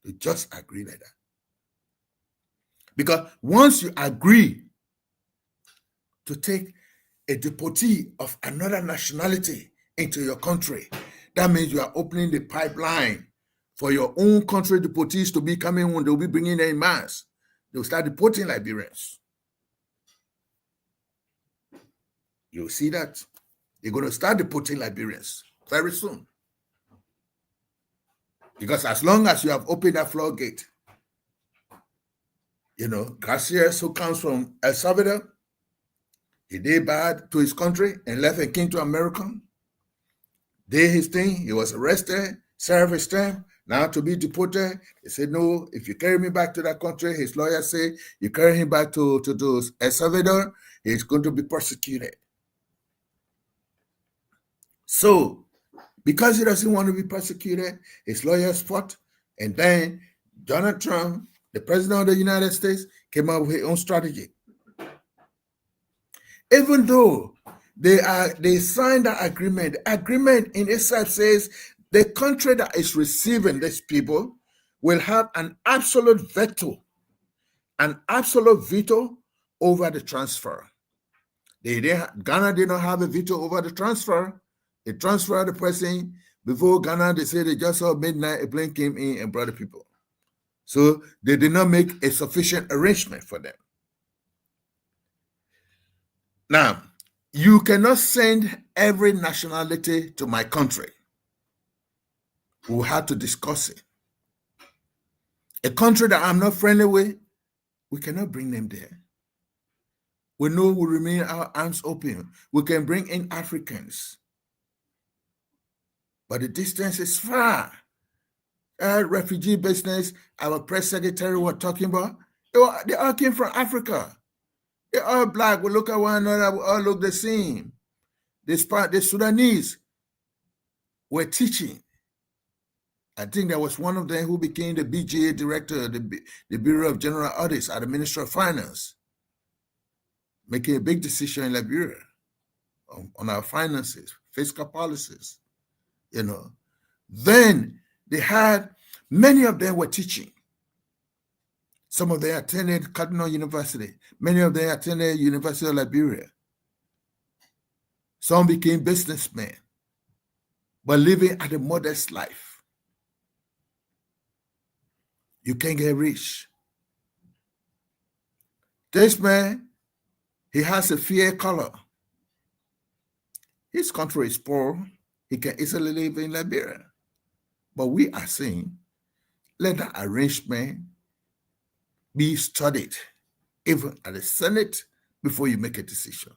To just agree like that. Because once you agree to take a deportee of another nationality into your country, That means you are opening the pipeline for your own country deportees to be coming when they'll be bringing them in mass. They'll start deporting Liberians. You'll see that. They're going to start deporting Liberians very soon. Because as long as you have opened that floodgate, you know, Garcias, who comes from El Salvador, he did bad to his country and left and came to America. Did his thing. He was arrested, served his term, now to be deported. They said, no, if you carry me back to that country, his lawyer said, you carry him back to El Salvador, he's going to be persecuted. So, because he doesn't want to be persecuted, his lawyers fought, and then Donald Trump, the president of the United States, came up with his own strategy. Even though they signed that agreement, the agreement in itself says the country that is receiving these people will have an absolute veto over the transfer. Ghana did not have a veto over the transfer. They transferred the person. Before Ghana, they said they just saw midnight, a plane came in and brought the people. So they did not make a sufficient arrangement for them. Now, you cannot send every nationality to my country. We'll have to discuss it. A country that I'm not friendly with, we cannot bring them there. We know we remain our arms open. We can bring in Africans. But the distance is far. Refugee business, our press secretary was talking about, they all came from Africa. They're all black. We look at one another, we all look the same. The Sudanese were teaching. I think there was one of them who became the BGA director, the Bureau of General Audits at the Ministry of Finance, making a big decision in Liberia on our finances, fiscal policies, you know. Then they had, many of them were teaching. Some of them attended Cardinal University. Many of them attended University of Liberia. Some became businessmen, but living at a modest life. You can't get rich. This man, he has a fair color. His country is poor. He can easily live in Liberia. But we are saying, let that arrangement be studied, even at the Senate, before you make a decision.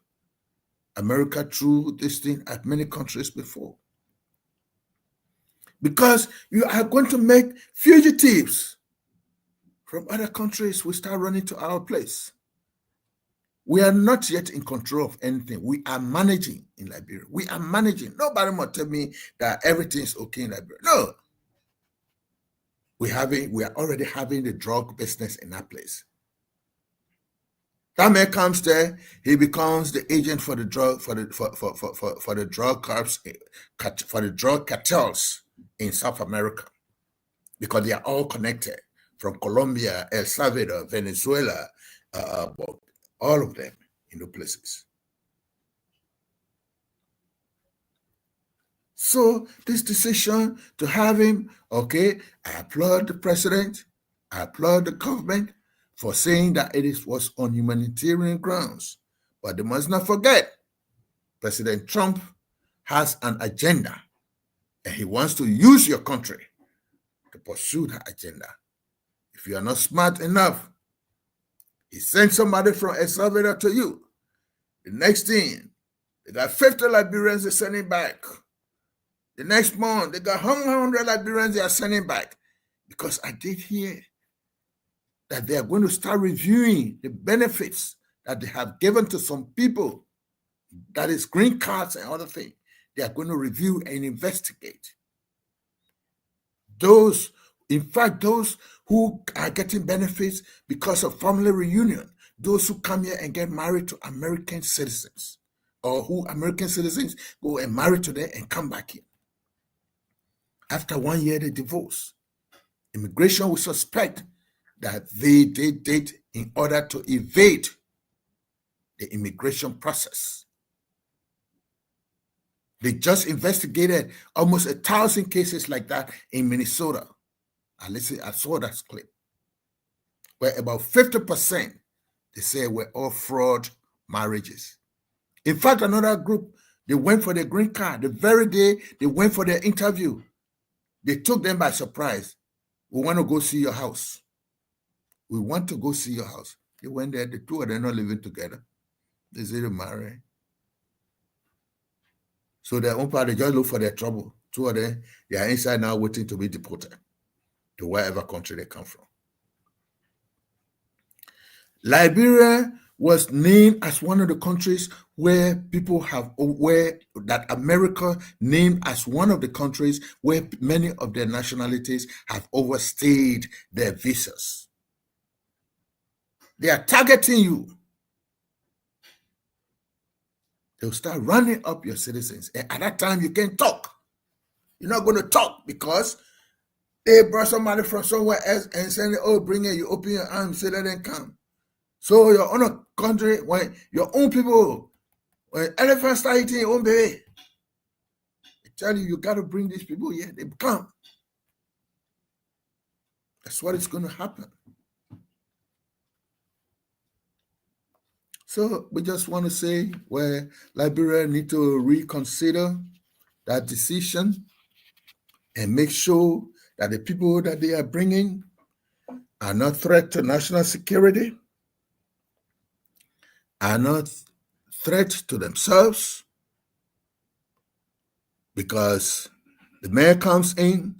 America threw this thing at many countries before. Because you are going to make fugitives from other countries will start running to our place. We are not yet in control of anything. We are managing in Liberia. We are managing. Nobody must tell me that everything is okay in Liberia. No. We are already having the drug business in that place. That man comes there, he becomes the agent for the drug for the drug cartels in South America, because they are all connected from Colombia, El Salvador, Venezuela, all of them in the places. So this decision to have him, okay, I applaud the president, I applaud the government for saying that was on humanitarian grounds. But they must not forget, President Trump has an agenda, and he wants to use your country to pursue that agenda. If you are not smart enough, he sent somebody from El Salvador to you. The next thing, they got 50 Liberians they're sending back. The next month, they got 100 Liberians they are sending back. Because I did hear that they are going to start reviewing the benefits that they have given to some people, that is green cards and other things. They are going to review and investigate. Those who are getting benefits because of family reunion, those who come here and get married to American citizens, or who American citizens go and marry to them and come back here. After 1 year, they divorce. Immigration will suspect that they did it in order to evade the immigration process. They just investigated almost 1,000 cases like that in Minnesota. I saw that clip, where about 50% they say were all fraud marriages. In fact, another group, they went for their green card. The very day they went for their interview, they took them by surprise. We want to go see your house. We want to go see your house. They went there, the two of them not living together. They say they're married. So their own part, they just look for their trouble. Two of them, they are inside now waiting to be deported to wherever country they come from. Liberia was named as one of the countries where that America named as one of the countries where many of their nationalities have overstayed their visas. They are targeting you. They'll start running up your citizens. And at that time, you can't talk. You're not going to talk because they brought somebody from somewhere else and said, oh, bring it. You open your arms, say, let them come. So your own country, when your own people, when elephants start eating your own baby, I tell you, you got to bring these people here. They come. That's what is going to happen. So we just want to say where Liberia need to reconsider that decision and make sure that the people that they are bringing are not threat to national security, are not threat to themselves, because the man comes in.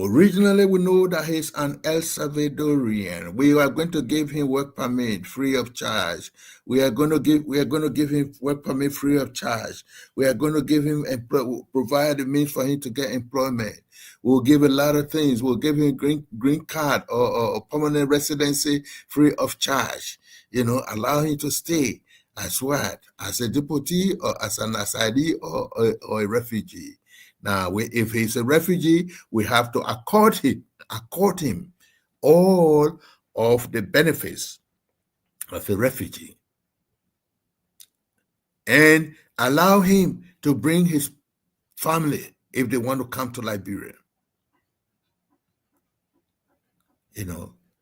Originally, we know that he's an El Salvadorian. We are going to give him work permit free of charge. We are going to give him work permit free of charge. We are going to give him provide the means for him to get employment. We'll give a lot of things. We'll give him green card or permanent residency free of charge. Allow him to stay as what? As a deportee or as an asylee or a refugee. Now, if he's a refugee, we have to accord him all of the benefits of a refugee and allow him to bring his family if they want to come to Liberia.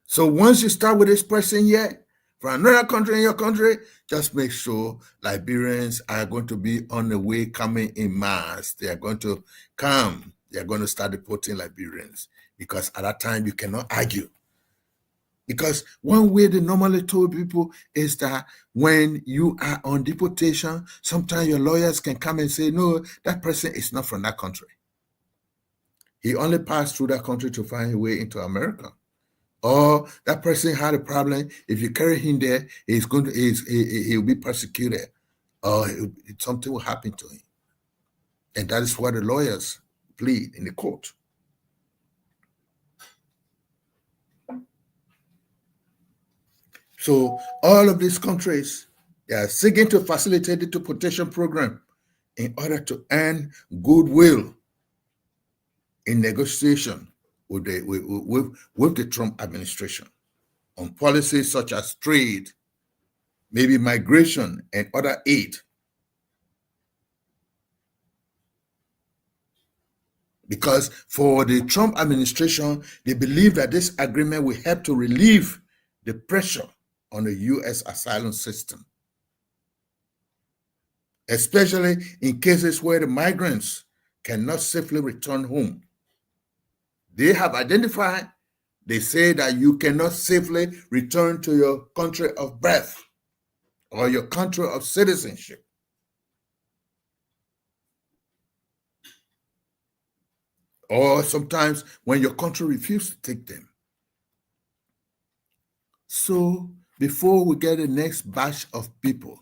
So once you start with this person here, from another country in your country, just make sure Liberians are going to be on the way coming in mass. They are going to come. They are going to start deporting Liberians because at that time you cannot argue. Because one way they normally told people is that when you are on deportation, sometimes your lawyers can come and say, no, that person is not from that country. He only passed through that country to find a way into America. Or that person had a problem. If you carry him there, he'll be persecuted, or something will happen to him. And that is what the lawyers plead in the court. So all of these countries, they are seeking to facilitate the deportation program in order to earn goodwill in negotiation with the Trump administration on policies such as trade, maybe migration, and other aid. Because for the Trump administration, they believe that this agreement will help to relieve the pressure on the U.S. asylum system, especially in cases where the migrants cannot safely return home. They have identified, they say that you cannot safely return to your country of birth or your country of citizenship. Or sometimes when your country refuses to take them. So before we get the next batch of people,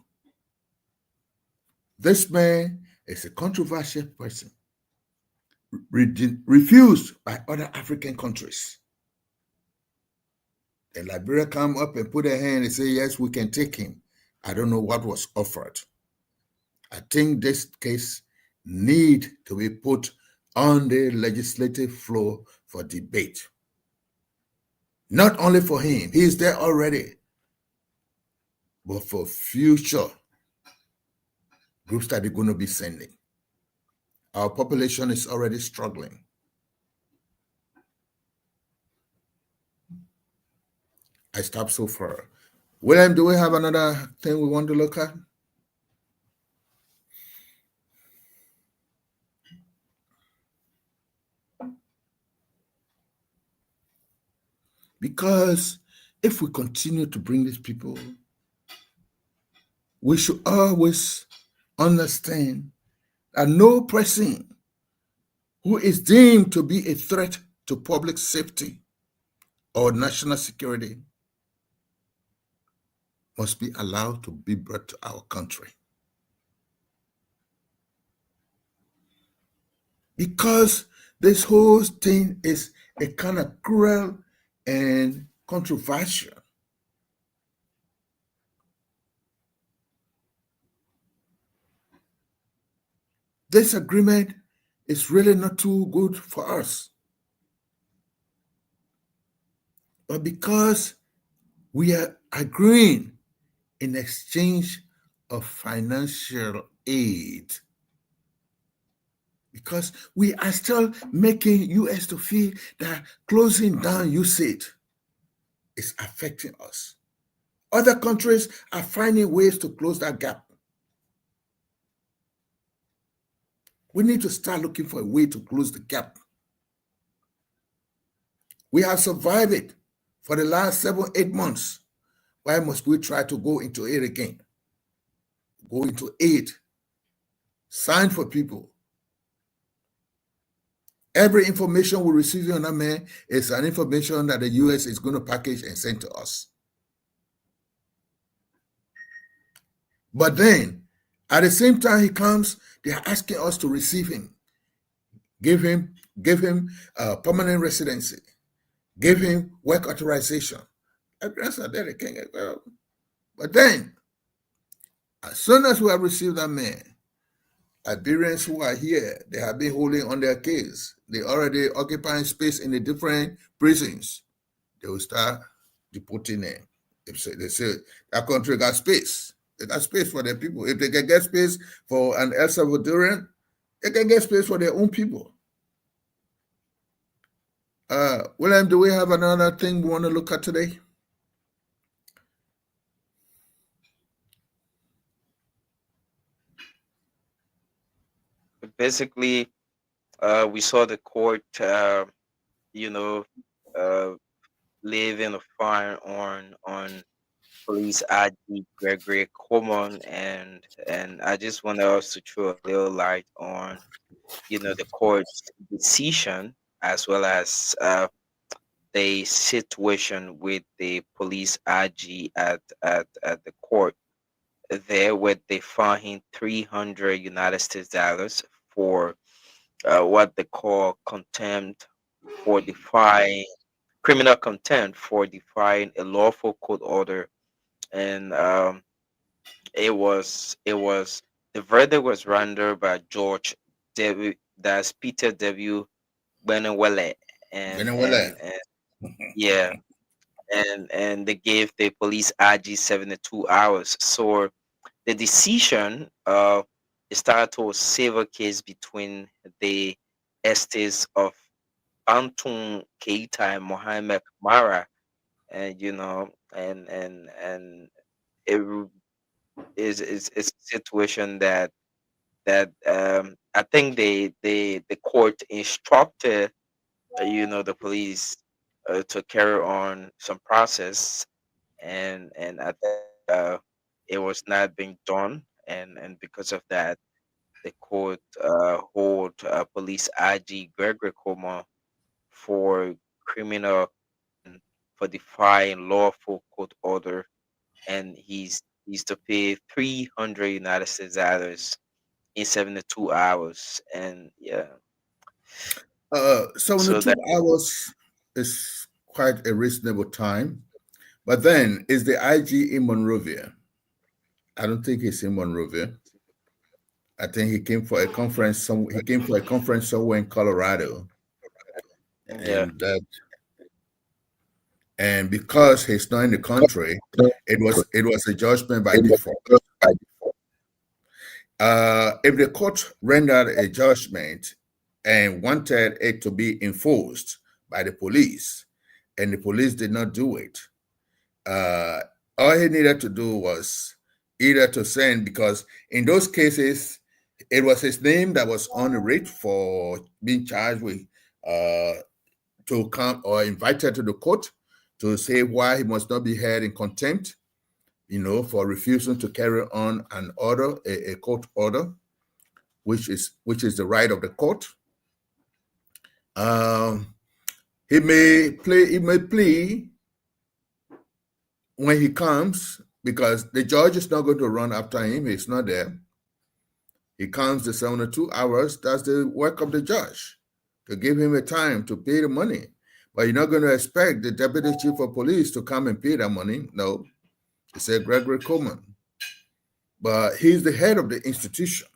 this man is a controversial person, refused by other African countries. And Liberia come up and put their hand and say, yes, we can take him. I don't know what was offered. I think this case need to be put on the legislative floor for debate. Not only for him, he is there already, but for future groups that they're going to be sending. Our population is already struggling. I stopped so far. William, do we have another thing we want to look at? Because if we continue to bring these people, we should always understand that no person who is deemed to be a threat to public safety or national security must be allowed to be brought to our country. Because this whole thing is a kind of cruel and controversial. This agreement is really not too good for us. But because we are agreeing in exchange of financial aid, because we are still making US to feel that closing down USAID is affecting us. Other countries are finding ways to close that gap. We need to start looking for a way to close the gap. We have survived it for the last 7-8 months. Why must we try to go into aid again? Go into aid. Sign for people. Every information we receive on that man is an information that the US is going to package and send to us. But then, at the same time he comes, they are asking us to receive him, give him permanent residency, give him work authorization. But then, as soon as we have received that man, Liberians who are here, they have been holding on their case. They already occupying space in the different prisons. They will start deporting them. They say that country got space. They got space for their people. If they can get space for an El Salvadorian, they can get space for their own people. William, do we have another thing we want to look at today? Basically, we saw the court, leaving a fine on police IG Gregory Coleman, and I just want us to throw a little light on, the court's decision, as well as the situation with the police IG at the court there, where they fined him $300 for what they call contempt for defying criminal contempt for defying a lawful court order, and it was the verdict was rendered by George W. That's Peter W. Benewele, and yeah, and they gave the police IG 72 hours. So the decision started to a civil case between the estates of Anton Keita and Mohamed Mara, and it is a situation that I think the court instructed the police to carry on some process, and I think it was not being done, and because of that, the court hold police IG Gregory Coleman for criminal for defying lawful court order, and he's to pay $300 in 72 hours, and yeah. 72 hours is quite a reasonable time, but then is the IG in Monrovia? I don't think he's in Monrovia. I think he came for a conference. He came for a conference somewhere in Colorado, and because he's not in the country, it was a judgment by default. if the court rendered a judgment and wanted it to be enforced by the police, and the police did not do it, all he needed to do was either to send, because in those cases, it was his name that was on the writ for being charged with to come or invited to the court to say why he must not be held in contempt, for refusing to carry on an order, a court order, which is the right of the court. He may plea when he comes, because the judge is not going to run after him. He's not there. He comes the 72 hours. That's the work of the judge, to give him a time to pay the money. But you're not going to expect the deputy chief of police to come and pay that money. No, it's a Gregory Coleman. But he's the head of the institution.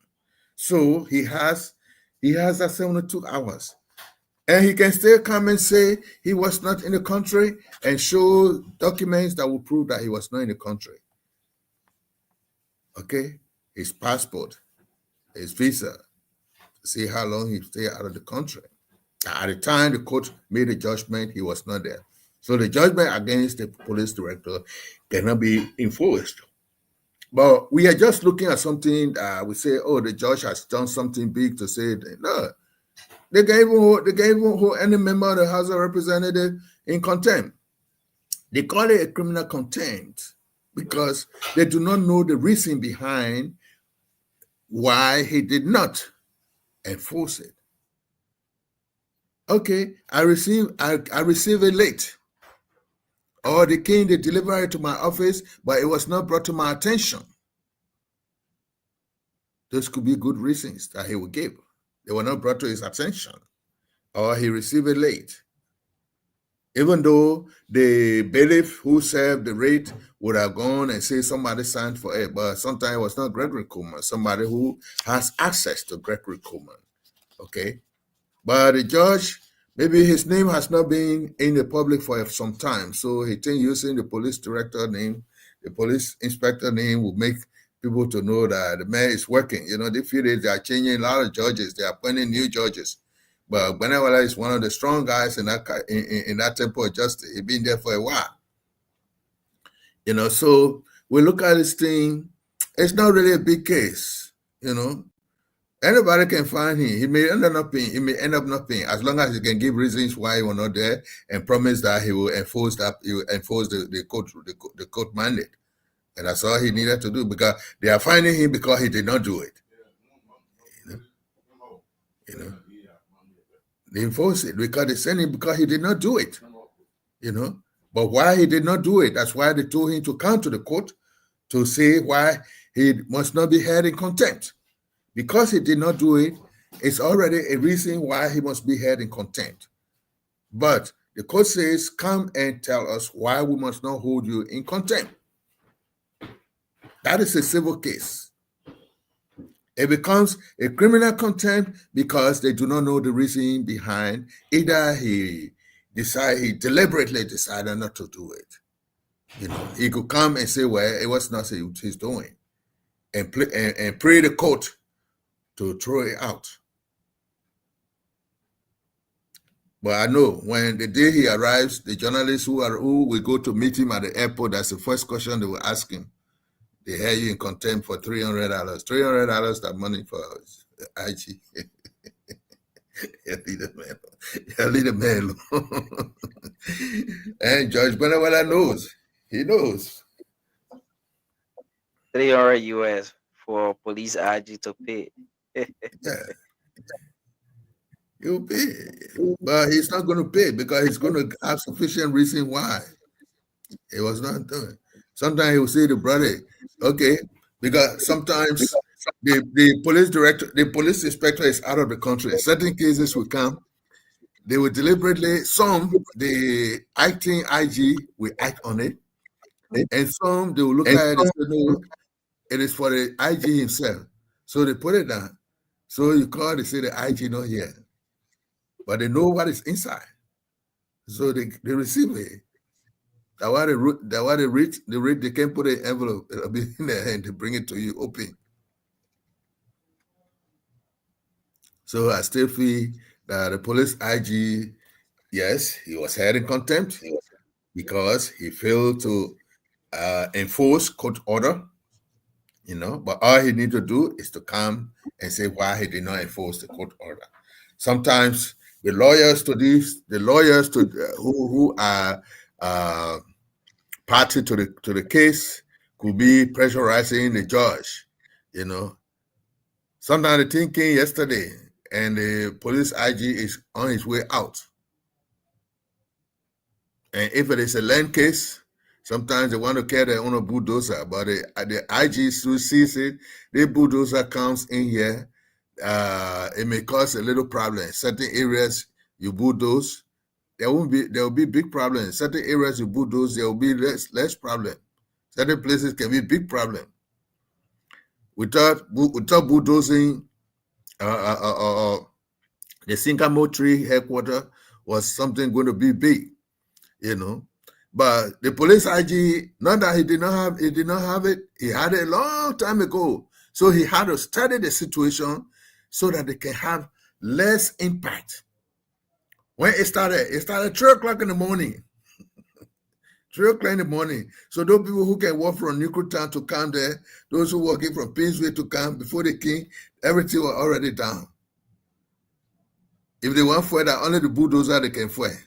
So he has that 72 hours. And he can still come and say he was not in the country and show documents that will prove that he was not in the country. Okay? His passport, his visa, to see how long he stayed out of the country. At the time the court made a judgment, he was not there. So the judgment against the police director cannot be enforced. But we are just looking at something we say, oh, the judge has done something big to say that. No. They can even hold any member of the House of Representatives in contempt. They call it a criminal contempt because they do not know the reason behind why he did not enforce it. Okay, I receive it late. Or they came, they delivered it to my office, but it was not brought to my attention. Those could be good reasons that he would give. They were not brought to his attention, or he received it late. Even though the bailiff who served the rate would have gone and say somebody signed for it, but sometimes it was not Gregory Coleman, somebody who has access to Gregory Coleman. Okay? But the judge, maybe his name has not been in the public for some time, so he thinks using the police director name, the police inspector name will make people to know that the man is working. They feel that they are changing a lot of judges. They are appointing new judges. But Gbenewala is one of the strong guys in that temple of justice. He's been there for a while. So we look at this thing. It's not really a big case. Anybody can find him. He may end up not paying, as long as he can give reasons why he was not there and promise that he will enforce the court mandate. And that's all he needed to do, because they are finding him because he did not do it. They enforce it because they sent him because he did not do it. But why he did not do it, that's why they told him to come to the court to say why he must not be held in contempt. Because he did not do it, it's already a reason why he must be held in contempt. But the court says, come and tell us why we must not hold you in contempt. That is a civil case. It becomes a criminal contempt because they do not know the reason behind. Either he deliberately decided not to do it. He could come and say, well, it was not his doing, and pray the court to throw it out. But I know when the day he arrives, the journalists who will go to meet him at the airport, that's the first question they will ask him. They held you in contempt for $300. $300, that money for IG. Leave the man alone. And Judge Gbenewala knows. He knows. $300 US for police IG to pay. Yeah. He'll pay. But he's not going to pay because he's going to have sufficient reason why he was not doing it. Sometimes he will say to brother, okay, because sometimes the police inspector is out of the country. Certain cases will come, they will deliberately, the acting IG will act on it, and some they will look at it and say, no, it is for the IG himself. So they put it down. So you call, they say the IG not here. But they know what is inside. So they receive it. That's why they read, they can put an envelope in there and they bring it to you open. So I still feel that the police IG, yes, he was held in contempt because he failed to enforce court order, but all he need to do is to come and say why he did not enforce the court order. Sometimes the lawyers who are party to the case could be pressurizing the judge, Sometimes the thing came yesterday and the police IG is on his way out. And if it is a land case, sometimes they want to carry their own bulldozer, but the IG still sees it. The bulldozer comes in here. It may cause a little problem. Certain areas you bulldoze, there will be big problems. Certain areas you bulldoze, there will be less problem. Certain places can be big problem. Without bulldozing, the Sycamore Tree headquarters was something going to be big, But the police IG, not that he did not have it, he had it a long time ago. So he had to study the situation so that they can have less impact. When it started 3 o'clock in the morning. 3 o'clock in the morning. So those people who can walk from Newtown to come there, those who walking from Pinsway to come before the king, everything was already down. If they want further, only the bulldozer they can fight.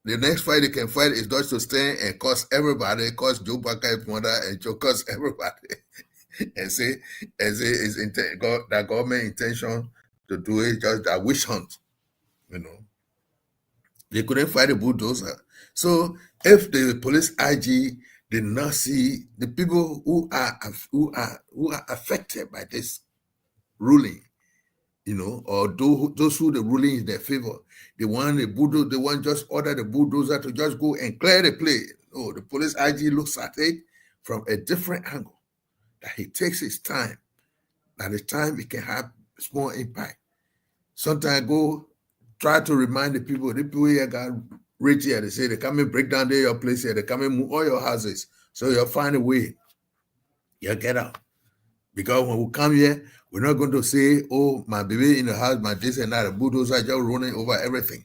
The next fight they can fight is just to stand and curse everybody, curse Joe Baka's mother and curse everybody. and say that government intention to do it just a witch hunt, They couldn't fight the bulldozer. So if the police IG did not see the people who are affected by this ruling, or those who the ruling is in their favor, they want just order the bulldozer to just go and clear the place. No, the police IG looks at it from a different angle, that he takes his time. By the time it can have small impact. Sometimes go try to remind the people here got rich here. They say they come and break down your place here. They come and move all your houses. So you'll find a way. You'll get out. Because when we come here, we're not going to say, oh, my baby in the house, my this and that, the bulldozer just running over everything.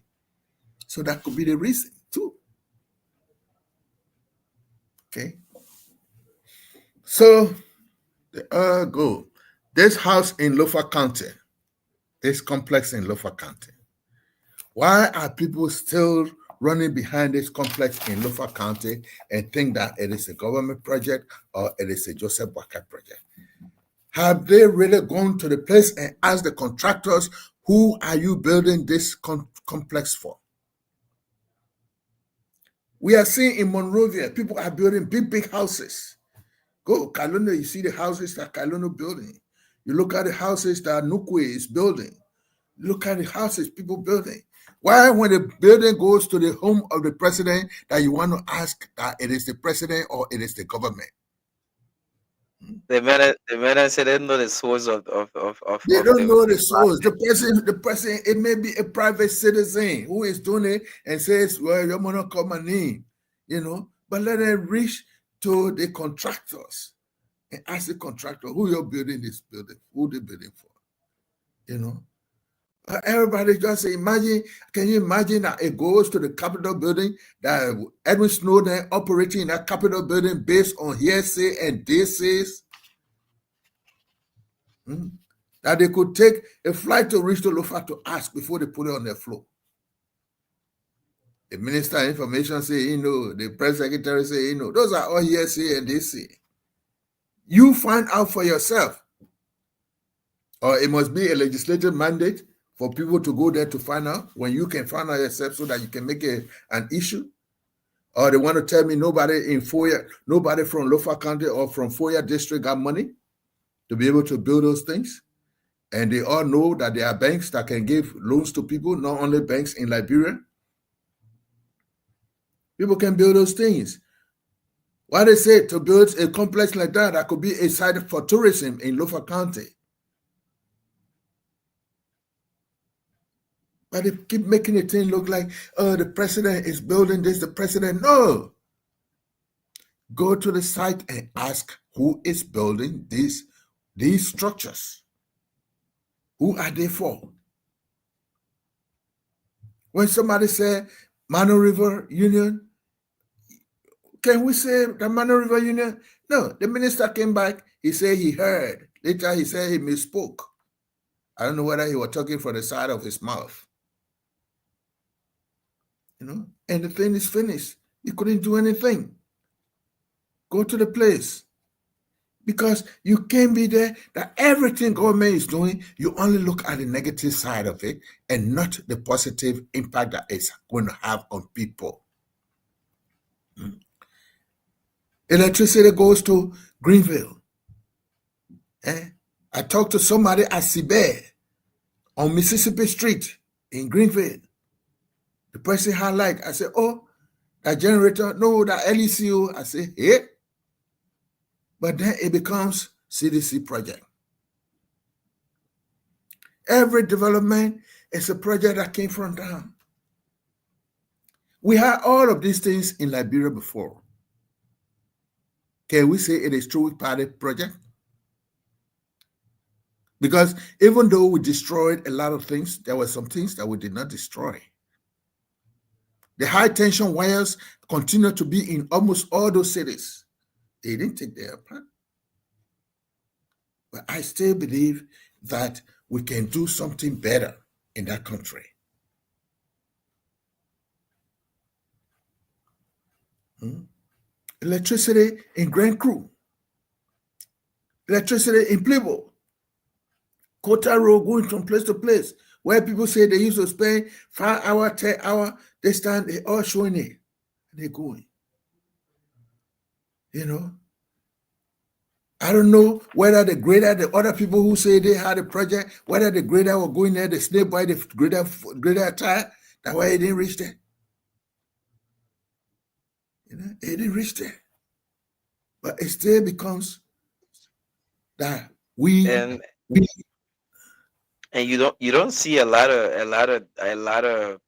So that could be the reason too. Okay. So go. This house in Lofa County, this complex in Lofa County. Why are people still running behind this complex in Lofa County and think that it is a government project or it is a Joseph Boakai project? Have they really gone to the place and asked the contractors, who are you building this complex for? We are seeing in Monrovia, people are building big houses. Go Kaluna, you see the houses that Kaluna building. You look at the houses that Nukwe is building. Look at the houses people building. Why, when the building goes to the home of the president, that you want to ask that it is the president or it is the government? The man said they don't know the source of They don't know the source. The person, it may be a private citizen who is doing it and says, well, you're going to call my name, but let them reach to the contractors and ask the contractor who you're building this building, who they're building for, Everybody just say, can you imagine that it goes to the Capitol building, that Edwin Snowden operating in that Capitol building based on hearsay and this is that they could take a flight to reach to Lofa to ask before they put it on their floor. The Minister of Information say, the Press Secretary say, those are all hearsay and they say. You find out for yourself. Or it must be a legislative mandate for people to go there to find out, when you can find out yourself so that you can make an issue. Or they want to tell me nobody from Lofa County or from Foya District got money to be able to build those things. And they all know that there are banks that can give loans to people, not only banks in Liberia. People can build those things. Why they say to build a complex like that could be a site for tourism in Lofa County. But they keep making the thing look like, the president is building this, the president. No. Go to the site and ask who is building these structures. Who are they for? When somebody said Mano River Union, can we say the Mano River Union? No, the minister came back. He said he heard. Later, he said he misspoke. I don't know whether he was talking from the side of his mouth. And the thing is finished. He couldn't do anything. Go to the place. Because you can't be there, that everything government is doing, you only look at the negative side of it and not the positive impact that it's going to have on people. Electricity goes to Greenville. I talked to somebody at Sibe on Mississippi Street in Greenville. The person had light. I said, oh, that generator, no, that LECU. I said, hey. But then it becomes CDC project. Every development is a project that came from down. We had all of these things in Liberia before. Can we say it is true party project? Because even though we destroyed a lot of things, there were some things that we did not destroy. The high tension wires continue to be in almost all those cities. They didn't take their part. But I still believe that we can do something better in that country. Electricity in Grand Cru. Electricity in Plebo. Kota Road going from place to place, where people say they used to spend 5 hours, 10 hours. This time they all showing it. They're going. I don't know whether the grader, the other people who say they had a project, whether the grader were going there, the snake by the grader tire, that's why it didn't reach there. It didn't reach there. But it still becomes that and you don't see a lot of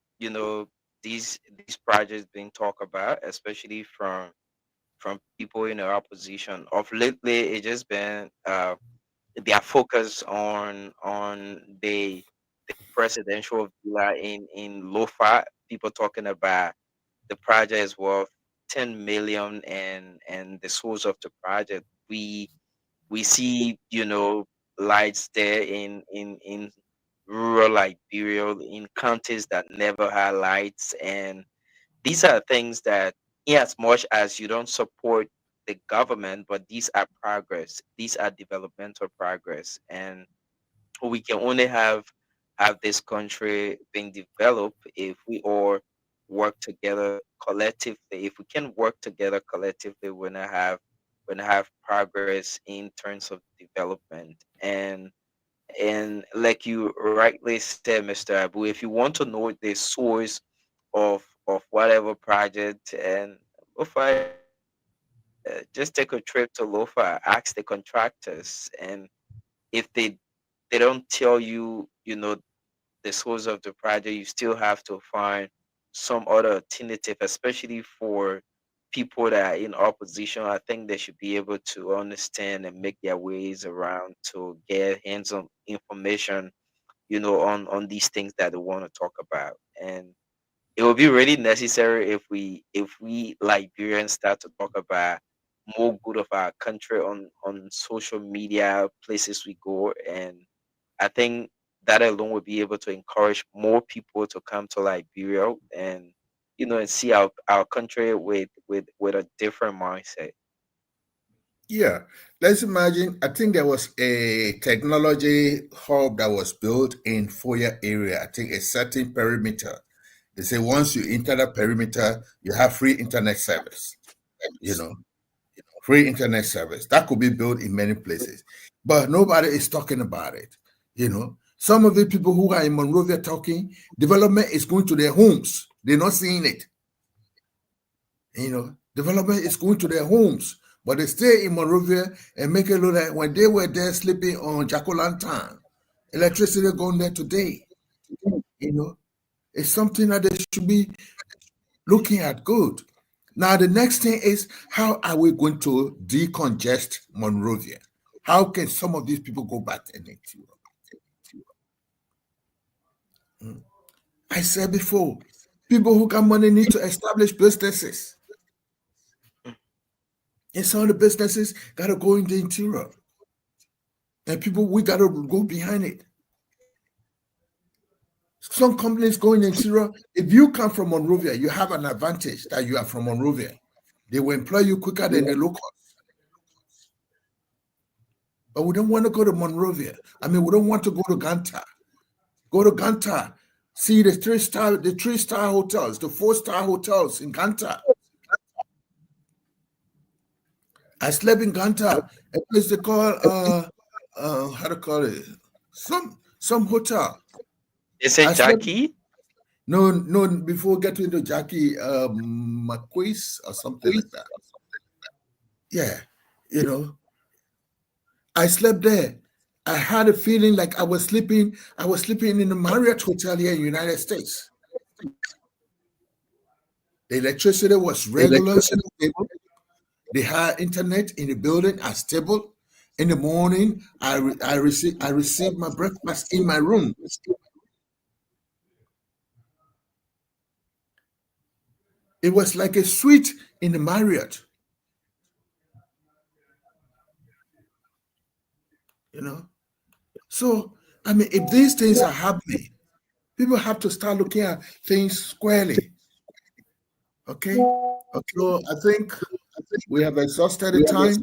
these projects being talked about, especially from people in the opposition. Of lately, it's just been their focus on the presidential villa in Lofa. People talking about the project is worth 10 million and the source of the project. We see lights there in rural Liberia, in counties that never had lights, and these are things that, as much as you don't support the government, but these are progress. These are developmental progress, and we can only have this country being developed if we all work together collectively. If we can work together collectively, we're gonna have progress in terms of development. And like you rightly said, Mr. Abu, if you want to know the source of whatever project, and Lofa, just take a trip to Lofa, ask the contractors, and if they don't tell you, the source of the project, you still have to find some other alternative, especially for people that are in opposition. I think they should be able to understand and make their ways around to get hands-on information, on these things that they want to talk about. And it will be really necessary if we Liberians start to talk about more good of our country on social media, places we go. And I think that alone will be able to encourage more people to come to Liberia and and see our country with a different mindset. Yeah, let's imagine, I think there was a technology hub that was built in Foya area. I think a certain perimeter. They say once you enter the perimeter, you have free internet service. Free internet service. That could be built in many places. But nobody is talking about it. Some of the people who are in Monrovia talking, development is going to their homes. They're not seeing it. Development is going to their homes, but they stay in Monrovia and make it look like when they were there sleeping on Jack-o'-lantern, electricity going there today. It's something that they should be looking at good. Now, the next thing is, how are we going to decongest Monrovia? How can some of these people go back and I said before, people who got money need to establish businesses. And some of the businesses got to go in the interior. And people, we got to go behind it. Some companies go in the interior. If you come from Monrovia, you have an advantage that you are from Monrovia. They will employ you quicker than the locals. But we don't want to go to Monrovia. I mean, we don't want to go to Ganta. Go to Ganta. See the three-star hotels, the 4-star hotels in Ganta. I slept in Ganta, a place they call how to call it? Some hotel. Is it Jackie? No, before we get into Jackie, Marquis or something like that. Yeah, you know. I slept there. I had a feeling like I was sleeping in the Marriott Hotel here in the United States. The electricity was regular and stable. They had internet in the building as stable. In the morning, I received my breakfast in my room. It was like a suite in the Marriott. You know? So, I mean, if these things are happening, people have to start looking at things squarely. Okay? So I think we have exhausted the time.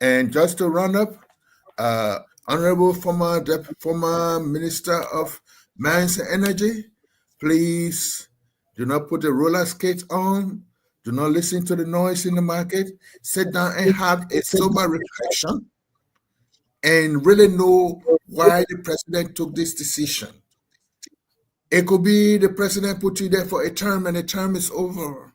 And just to run up, Honorable former Minister of Mines and Energy, please do not put the roller skates on. Do not listen to the noise in the market. Sit down and have a sober reflection and really know why the president took this decision. It could be the president put you there for a term and the term is over.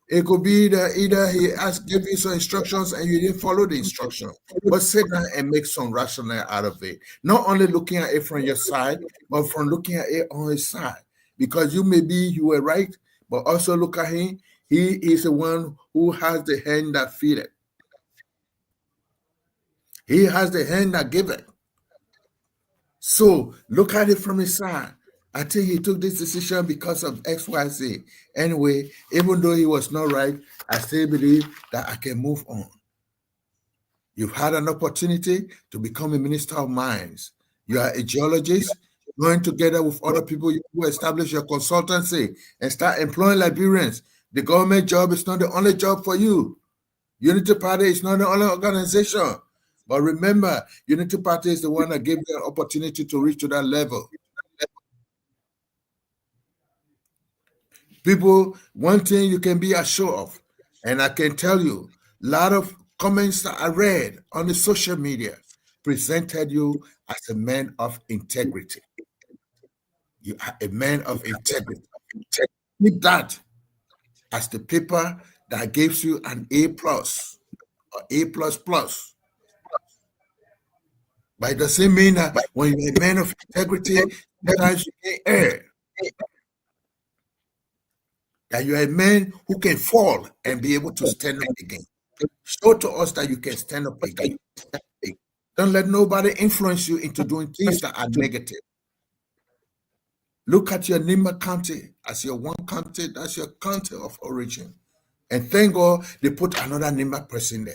It could be that either he gave you some instructions and you didn't follow the instruction. But sit down and make some rationale out of it. Not only looking at it from your side, but from looking at it on his side. Because you were right, but also look at him. He is the one who has the hand that feedeth. He has the hand that giveth. So look at it from his side. I think he took this decision because of XYZ. Anyway, even though he was not right, I still believe that I can move on. You've had an opportunity to become a minister of mines. You are a geologist, going together with other people, you establish your consultancy and start employing Liberians. The government job is not the only job for you. Unity Party is not the only organization. But remember, Unity Party is the one that gave you an opportunity to reach to that level. People, one thing you can be assured of, and I can tell you, a lot of comments that I read on the social media presented you as a man of integrity. You are a man of integrity. Keep that as the paper that gives you an A+ or A++. But it doesn't mean that when you're a man of integrity, sometimes you can't err. That you are a man who can fall and be able to stand up again. Show to us that you can stand up again. Don't let nobody influence you into doing things that are negative. Look at your Nimba County as your one county, that's your county of origin. And thank God they put another Nimba person there.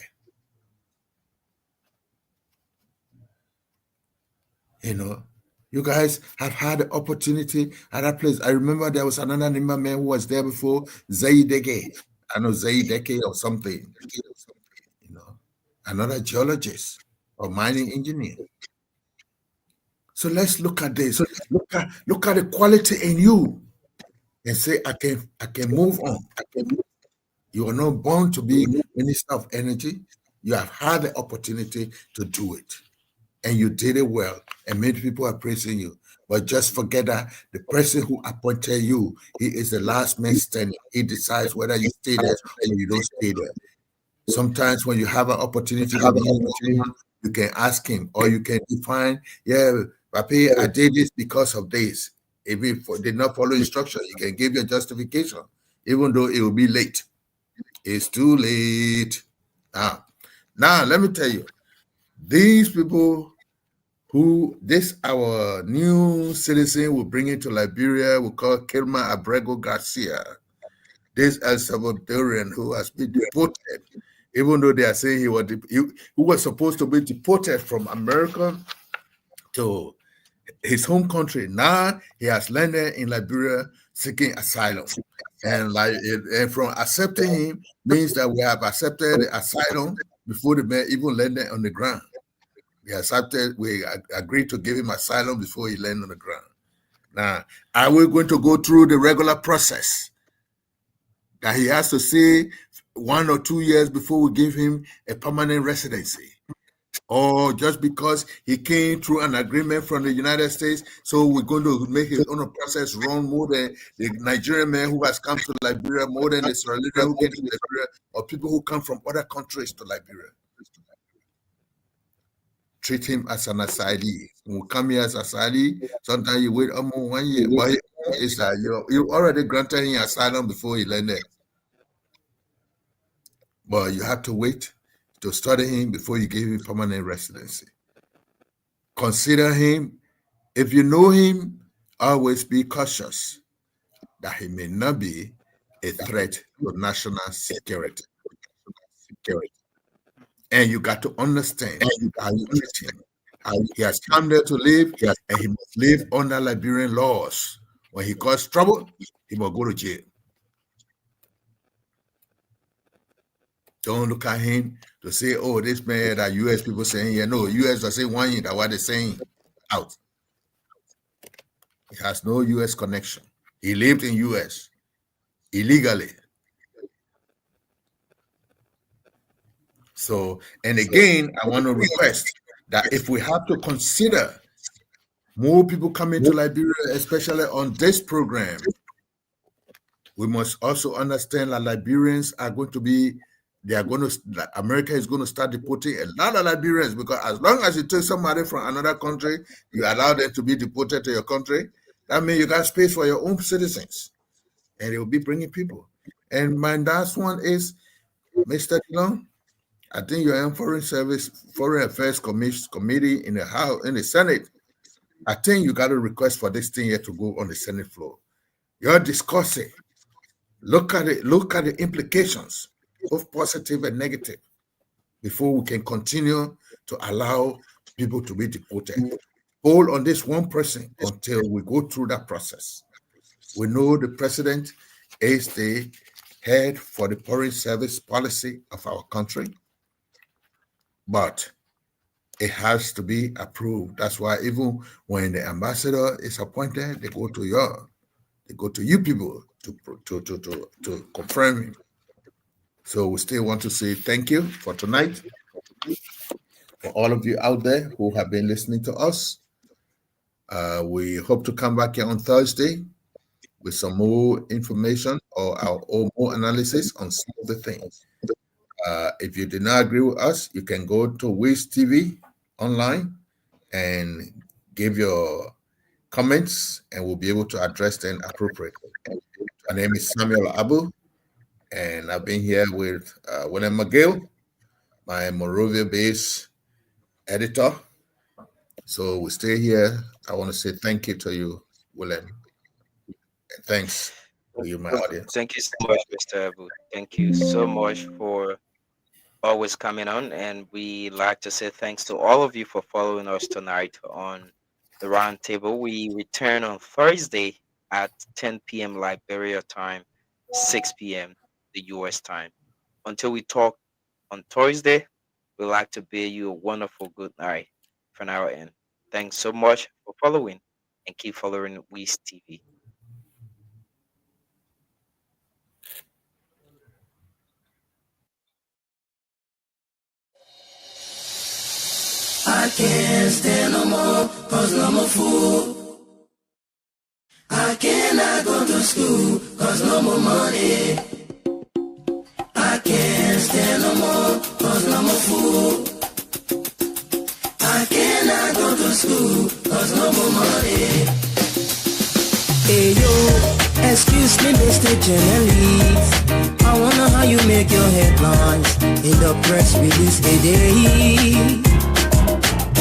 You know, you guys have had the opportunity at that place. I remember there was another Nimba man who was there before, Zaideke. I know Zaideke or something. You know, another geologist or mining engineer. So let's look at this. Look at the quality in you and say, I can move on. You are not born to be Minister of Energy. You have had the opportunity to do it. And you did it well, and many people are praising you. But just forget that the person who appointed you, he is the last man standing. He decides whether you stay there or you don't stay there. Sometimes when you have an opportunity, you can ask him, or you can define, Papi, I did this because of this. If he did not follow instruction, you can give your justification, even though it will be late. It's too late. Now let me tell you, these people who this our new citizen will bring into Liberia, we call Kilma Abrego Garcia. This El Salvadorian who has been deported, even though they are saying who was supposed to be deported from America to his home country. Now he has landed in Liberia seeking asylum. And from accepting him means that we have accepted asylum before the man even landed on the ground. We agreed to give him asylum before he landed on the ground. Now, are we going to go through the regular process that he has to say 1 or 2 years before we give him a permanent residency? Or just because he came through an agreement from the United States, so we're going to make his own process run more than the Nigerian man who has come to Liberia, more than the Sierra Leone who came to Liberia, or people who come from other countries to Liberia? Treat him as an asylee. When we come here as asylee, sometimes you wait almost 1 year, but it's like you already granted him asylum before he landed. But you have to wait to study him before you give him permanent residency. Consider him. If you know him, always be cautious that he may not be a threat to national security. And you got to understand how you treat him. He has come there to live, and he must live under Liberian laws. When he causes trouble, he must go to jail. Don't look at him to say, oh, this man that U.S. people saying here. No, U.S. are saying 1 year, that's what they're saying out. He has no U.S. connection. He lived in U.S. illegally. So, and again, I want to request that if we have to consider more people coming to Liberia, especially on this program, we must also understand that Liberians are going to be, America is going to start deporting a lot of Liberians, because as long as you take somebody from another country, you allow them to be deported to your country, that means you got space for your own citizens, and they will be bringing people. And my last one is, Mr. Dillon, I think you're in Foreign Affairs Committee in the House, in the Senate. I think you got a request for this thing here to go on the Senate floor. You're discussing. Look at it. Look at the implications, both positive and negative, before we can continue to allow people to be deported. Hold on this one person until we go through that process. We know the president is the head for the foreign service policy of our country, but it has to be approved. That's why even when the ambassador is appointed, they go to you people to confirm him. So we still want to say thank you for tonight, for all of you out there who have been listening to us. We hope to come back here on Thursday with some more information or more analysis on some of the things. If you did not agree with us, you can go to Wiz TV online and give your comments, and we'll be able to address them appropriately. My name is Samuel Abu, and I've been here with William McGill, my Monrovia-based editor. So we stay here. I want to say thank you to you, William. And thanks to you, my audience. Thank you so much, Mr. Abu. Thank you so much for always coming on. And we like to say thanks to all of you for following us tonight on the Roundtable. We return on Thursday at 10 p.m. Liberia time, 6 p.m. the U.S. time. Until we talk on Thursday, we'd like to bid you a wonderful good night from our end. Thanks so much for following, and keep following Wiz TV. I can't stand no more, cause I'm a fool. I cannot go to school, cause no more money. I can't stand no more, cause I'm a fool. I cannot go to school, cause no more money. Hey yo, excuse me Mr. Journalist, I wanna how you make your headlines in the press release today.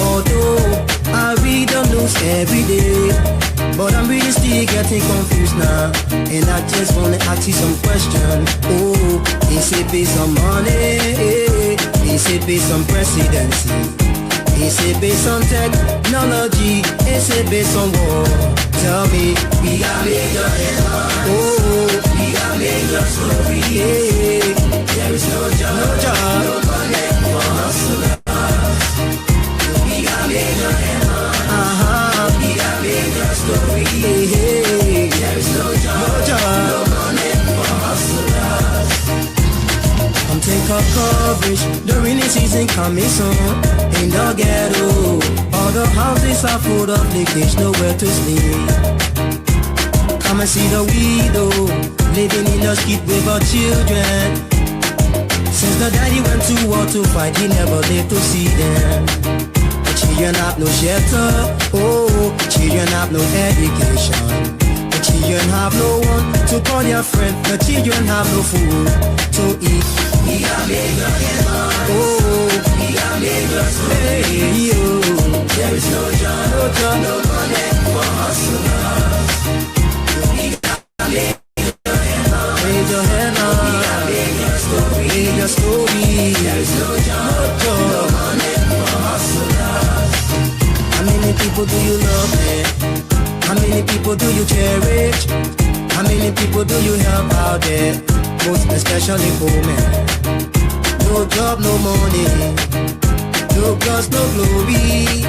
Although I every day. But I'm really still getting confused now, and I just wanna ask you some questions. Oh, is it based on money? Is it based on presidency? Is it based on technology? Is it based on war? Tell me, we got major headlines. Oh, we got major story. Yeah. There is no job, no money for hustlers. We got major headlines. We got major story. Yeah. There is no job, no money for hustlers. Come take up coverage, the rainy season coming soon. In the ghetto, all the houses are full of leakage, nowhere to sleep. Come and see the widow, living in the street with her children. Since the daddy went to war to fight, he never lived to see them. The children have no shelter, oh, children have no education. The children have no one to call their friend, the children have no food to eat. We got major headlines. Oh, we got major stories. There is no job, no money for hustlers. We got major headlines. Major headlines. We got major stories. Major stories. There is no job, no money for hustlers. How many people do you love, man? How many people do you cherish? How many people do you help out there? Most especially women. No job, no money. No girls, no glory.